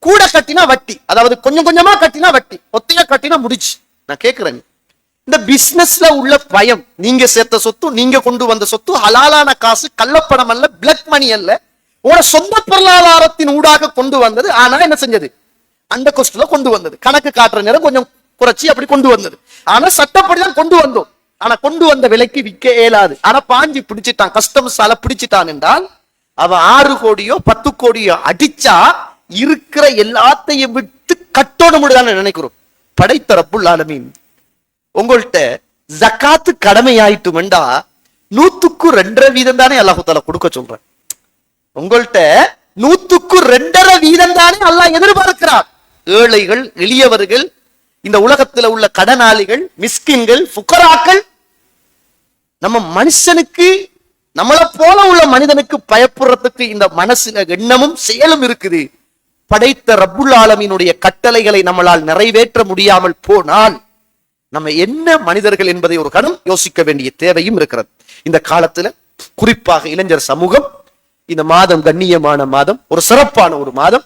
கூட கட்டினா வட்டி, அதாவது கொஞ்சம் கொஞ்சமா கட்டினா வட்டி, ஒத்தையா கட்டினா முடிச்சு. நான் கேட்கிறேன், இந்த பிசினஸ்ல உள்ள பயம், நீங்க சேர்த்த சொத்து, நீங்க கொண்டு வந்த சொத்து ஹலாலான காசு, கள்ளப்பணம் அல்ல, பிளாக் மணி அல்ல, உங்களோட சொந்த பொருளாதாரத்தின் ஊடாக கொண்டு வந்தது. ஆனா என்ன செஞ்சது? அந்த கொஸ்ட்ல கொண்டு வந்தது. கணக்கு காட்டுற நேரம் கொஞ்சம் குறைச்சி அப்படி கொண்டு வந்தது. ஆனா சட்டப்படிதான் கொண்டு வந்தோம். ஆனா கொண்டு வந்த விலைக்கு விற்க இயலாது. ஆனா பாஞ்சி பிடிச்சிட்டான், கஸ்டம்ஸால பிடிச்சிட்டான் என்றால் அவன் 6 கோடியோ 10 கோடியோ அடிச்சா இருக்கிற எல்லாத்தையும் விட்டு கட்டோட முடியாதுன்னு நினைக்கிறோம். படைத்த ரப்புல் ஆலமீன் உங்கள்கிட்ட ஜக்காத்து கடமையாயிட்டுமெண்டா 100% தானே அல்லாஹு தஆலா கொடுக்க சொல்றேன். உங்கள்கிட்ட 102.5 தானே அல்லாஹ் எதிர்பார்க்கிறார். ஏழைகள், எளியவர்கள், இந்த உலகத்தில் உள்ள கடனாளிகள், மிஸ்கின்கள், ஃபுகராக்கள், நம்ம மனுஷனுக்கு நம்மளை போல உள்ள மனிதனுக்கு பயப்படுறதுக்கு இந்த மனசுல எண்ணமும் செயலும் இருக்குது. படைத்த ரப்புல் ஆலமீனுடைய கட்டளைகளை நம்மளால் நிறைவேற்ற முடியாமல் போனால் நம்ம என்ன மனிதர்கள் என்பதை ஒரு கணம் யோசிக்க வேண்டிய தேவையும் இருக்கிறது. இந்த காலத்துல குறிப்பாக இளைஞர் சமூகம், இந்த மாதம் கண்ணியமான மாதம், ஒரு சிறப்பான ஒரு மாதம்.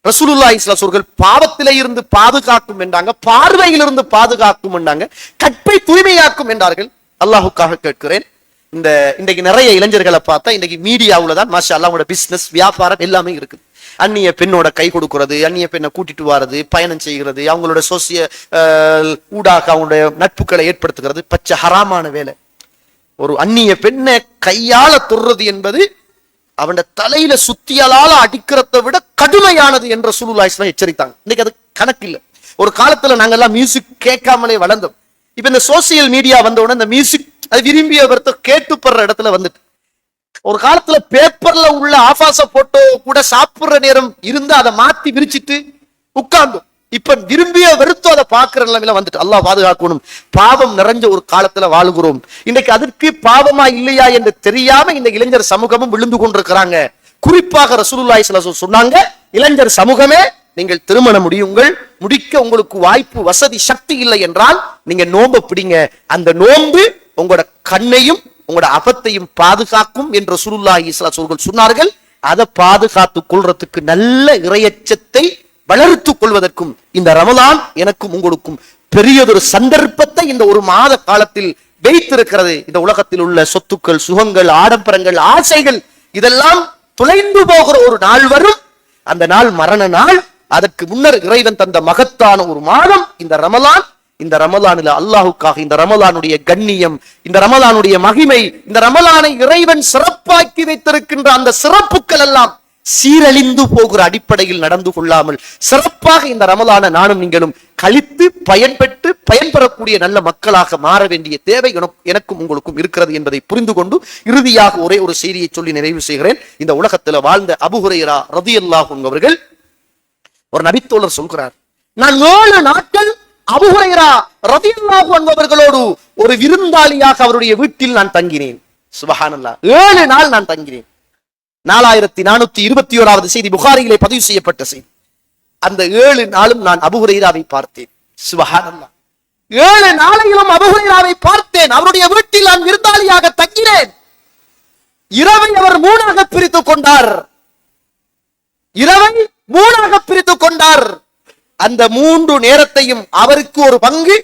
ரசூலுல்லாஹி ஸல்லல்லாஹு அலைஹி வஸல்லம் பாவத்திலே இருந்து பாதுகாக்கும் என்றாங்க, பார்வையிலிருந்து பாதுகாக்கும் என்றாங்க, கற்பை தூய்மையாக்கும் என்றார்கள். அல்லாஹ்வுக்காக கேட்கிறேன், இன்றைக்கு நிறைய இளைஞர்களை பார்த்தா இன்றைக்கு மீடியாவுல தான் மாஷா அல்லாஹ் அவங்களோட பிசினஸ், வியாபாரம் எல்லாமே இருக்குது. அந்நிய பெண்ணோட கை கொடுக்கிறது, அந்நிய பெண்ணை கூட்டிட்டு வர்றது, பயணம் செய்கிறது, அவங்களோட ஊடாக அவங்களுடைய நட்புகளை ஏற்படுத்துகிறது, பச்சை ஹராமான வேலை. ஒரு அந்நிய பெண்ணை கையால தொடுறது என்பது அவன் தலையில சுத்தியலால அடிக்கிறத விட கடுமையானது என்று ரசூலுல்லாஹி ஸல்லல்லாஹு அலைஹி வஸல்லம் எச்சரித்தாங்க. இன்னைக்கு அது கணக்கு இல்லை. ஒரு காலத்துல நாங்க எல்லாம் மியூசிக் கேட்காமலே வளர்ந்தோம். இப்ப இந்த சோசியல் மீடியா வந்த உடனே இந்த மியூசிக் அது விரும்பியவர்த்த கேட்டுப்படுற இடத்துல வந்துட்டு, ஒரு காலத்துல பேப்பர்ல உள்ள ஆபாச போட்டோ கூட சாப்பிடுற நேரம் இருந்து அதை மாத்தி விரிச்சிட்டு உட்கார்ந்தோம். இப்ப விரும்பிய வெறுத்தோ அதை பார்க்கிற நிலைமையில வந்துட்டு, அல்லாஹ் பாதுகாக்கணும். பாவம் நிறைஞ்ச ஒரு காலத்துல வாழுகிறோம். இன்னைக்கு அதற்கு பாவமா இல்லையா என்று தெரியாம இந்த இளைஞர் சமூகமும் விழுந்து கொண்டிருக்கிறாங்க. குறிப்பாக ரசூலுல்லாஹி ஸல்லல்லாஹு அலைஹி வஸல்லம் சொன்னாங்க, இளைஞர் சமூகமே நீங்கள் திருமணம் முடிக்க உங்களுக்கு வாய்ப்பு, வசதி, சக்தி இல்லை என்றால் நீங்க நோன்பு பிடிங்க. அந்த நோன்பு உங்களோட கண்ணையும் உங்களோட அபத்தையும் பாதுகாக்கும் என்று ரசூலுல்லாஹி ஸல்லல்லாஹு அலைஹி வஸல்லம் சொன்னார்கள். அதை பாதுகாத்துக் கொள்றதுக்கு நல்ல இறையச்சத்தை வளர்த்துக் கொள்வதற்கும் இந்த ரமலான் எனக்கும் உங்களுக்கும் பெரியதொரு சந்தர்ப்பத்தை இந்த ஒரு மாத காலத்தில் வைத்திருக்கிறது. இந்த உலகத்தில் உள்ள சொத்துக்கள், சுகங்கள், ஆடம்பரங்கள், ஆசைகள் இதெல்லாம் துளைந்து போகிற ஒரு நாள் வரும். அந்த நாள் மரண நாள். அதற்கு முன்னர் இறைவன் தந்த மகத்தான ஒரு மாதம் இந்த ரமலான். இந்த ரமலானில் அல்லாஹுக்காக இந்த ரமலானுடைய கண்ணியம், இந்த ரமலானுடைய மகிமை, இந்த ரமலானை இறைவன் சிறப்பாக்கி வைத்திருக்கின்ற அந்த சிறப்புகள் எல்லாம் சீரழிந்து போகிற அடிப்படையில் நடந்து கொள்ளாமல் சிறப்பாக இந்த ரமலான நானும் நீங்களும் கழித்து பயன்பெறக்கூடிய நல்ல மக்களாக மாற வேண்டிய தேவை எனக்கும் உங்களுக்கும் இருக்கிறது என்பதை புரிந்து கொண்டு இறுதியாக ஒரே ஒரு செய்தியை சொல்லி நிறைவு செய்கிறேன். இந்த உலகத்துல வாழ்ந்த அபூ ஹுரைரா ரலியல்லாஹு அன்ஹு அவர்கள், ஒரு நபித்தோழர் சொல்கிறார், நான் 7 நாட்கள் அபூ ஹுரைரா ரலியல்லாஹு அன்ஹு அவர்களோடு ஒரு விருந்தாளியாக அவருடைய வீட்டில் நான் தங்கினேன். சுப்ஹானல்லாஹ், 7 நாள் நான் தங்கினேன். 4421வது செய்தி, புகாரியிலே பதிவு செய்யப்பட்ட செய்தி. அந்த 7 நாளும் நான் அபூ ஹுரைராவை பார்த்தேன். சுப்ஹானல்லாஹ், 7 நாளையிலும் அபூ ஹுரைராவை பார்த்தேன். அவருடைய வீட்டில் நான் விருந்தாளியாக தங்கினேன். இரவை அவர் 3ஆக பிரித்துக் கொண்டார். இரவை 3ஆக பிரித்துக் கொண்டார். அந்த 3 நேரத்தையும் அவருக்கு ஒரு பங்கு,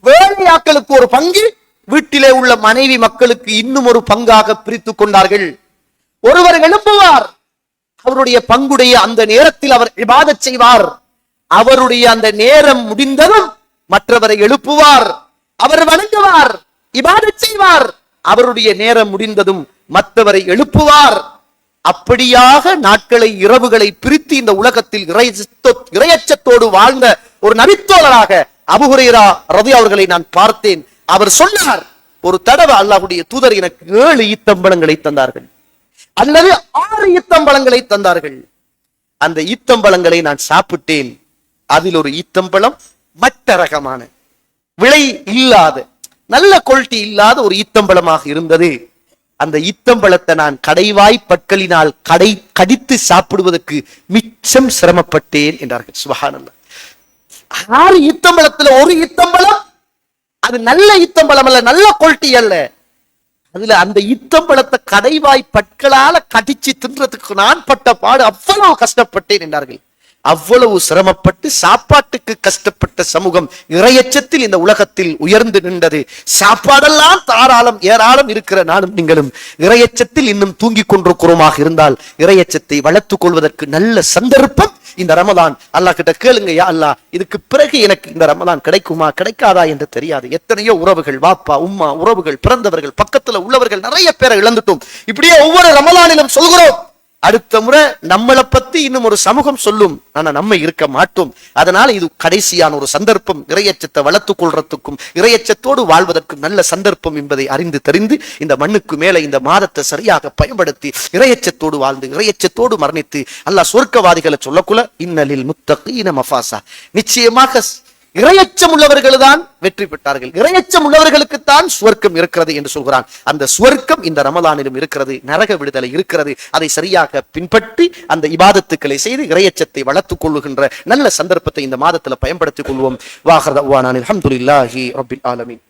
வேலையாட்களுக்கு ஒரு பங்கு, வீட்டிலே உள்ள மனைவி மக்களுக்கு இன்னும் ஒரு பங்காக பிரித்துக் கொண்டார்கள். ஒருவர் எழுப்புவார், அவருடைய பங்குடைய அந்த நேரத்தில் அவர் இபாதத் செய்வார். அவருடைய அந்த நேரம் முடிந்ததும் மற்றவரை எழுப்புவார், அவர் வணங்குவார், இபாதத் செய்வார். அவருடைய நேரம் முடிந்ததும் மற்றவரை எழுப்புவார். அப்படியாக நாட்களை, இரவுகளை பிரித்து இந்த உலகத்தில் இறையச்சத்தோடு வாழ்ந்த ஒரு நபித்தோழராக அபூ ஹுரைரா ரலியல்லாஹு அவர்களை நான் பார்த்தேன். அவர் சொன்னார், ஒரு தடவை அல்லாஹ்வுடைய தூதர் எனக்கு 7 ஈத்தம்பழங்களை தந்தார்கள், அல்லது 6 ஈத்தம்பழங்களை தந்தார்கள். அந்த ஈத்தம்பழங்களை நான் சாப்பிட்டேன். அதில் ஒரு ஈத்தம்பழம் மட்ட ரகமான, விலை இல்லாத, நல்ல குவாலிட்டி இல்லாத ஒரு ஈத்தம்பழமாக இருந்தது. அந்த ஈத்தம்பழத்தை நான் கடைவாய் பற்களினால் கடித்து சாப்பிடுவதற்கு மிச்சம் சிரமப்பட்டேன் என்றார்கள். சுப்ஹானல்லாஹ், 6 ஈத்தம்பழத்துல ஒரு ஈத்தம்பழம் அது நல்ல ஈத்தம்பழம் அல்ல, நல்ல குவாலிட்டி அல்ல. அதுல அந்த ஈத்தம்பழத்தை கடைவாய் பற்களால கடிச்சு தின்றதுக்கு நான் பட்ட பாடு அவ்வளவு கஷ்டப்பட்டேன் என்றார்கள். அவ்வளவு சிரமப்பட்டு சாப்பாட்டுக்கு கஷ்டப்பட்ட சமூகம் இறையச்சத்தில் இந்த உலகத்தில் உயர்ந்து நின்றது. சாப்பாடெல்லாம் தாராளம் ஏராளம் இருக்கிற நானும் நீங்களும் இறையச்சத்தில் இன்னும் தூங்கிக் கொண்டிருக்கிறோமாக இருந்தால் இறையச்சத்தை வளர்த்துக் கொள்வதற்கு நல்ல சந்தர்ப்பம் இந்த ரமலான். அல்லாஹ் கிட்ட கேளுங்க, யா அல்லாஹ், இதுக்கு பிறகு எனக்கு இந்த ரமலான் கிடைக்குமா கிடைக்காதா என்று தெரியாது. எத்தனையோ உறவுகள், வாப்பா உம்மா உறவுகள், பிறந்தவர்கள், பக்கத்துல உள்ளவர்கள், நிறைய பேரை இழந்துட்டோம். இப்படியே ஒவ்வொரு ரமலானிலும் சொல்கிறோம், அடுத்த முறை நம்மளை பத்தி இன்னும் ஒரு சமூகம் சொல்லும், ஆனா நம்ம இருக்க மாட்டோம். அதனால இது கடைசியான ஒரு சந்தர்ப்பம், இறையச்சத்தை வளர்த்துக் கொள்றதுக்கும் இறையச்சத்தோடு வாழ்வதற்கும் நல்ல சந்தர்ப்பம் என்பதை அறிந்து தெரிந்து இந்த மண்ணுக்கு மேல இந்த மாதத்தை சரியாக பயன்படுத்தி இறையச்சத்தோடு வாழ்ந்து இறையச்சத்தோடு மரணித்து அல்லாஹ் சொர்க்கவாதிகளை சொல்லக்குள்ள இன்னலில் முத்தகீன மஃபாசா, நிச்சயமாக இறையச்சம் உள்ளவர்கள் தான் வெற்றி பெற்றார்கள், இறையச்சம் உள்ளவர்களுக்குத்தான் சுவர்க்கம் இருக்கிறது என்று சொல்கிறான். அந்த சுவர்க்கம் இந்த ரமலானிலும் இருக்கிறது, நரக விடுதலை இருக்கிறது. அதை சரியாக பின்பற்றி அந்த இபாதத்துக்களை செய்து இறையச்சத்தை வளர்த்துக் கொள்ளுகின்ற நல்ல சந்தர்ப்பத்தை இந்த மாதத்துல பயன்படுத்திக் கொள்வோம். வாஹர் தஅவானா அல்ஹம்துலில்லாஹி ரப்பில் ஆலமீன்.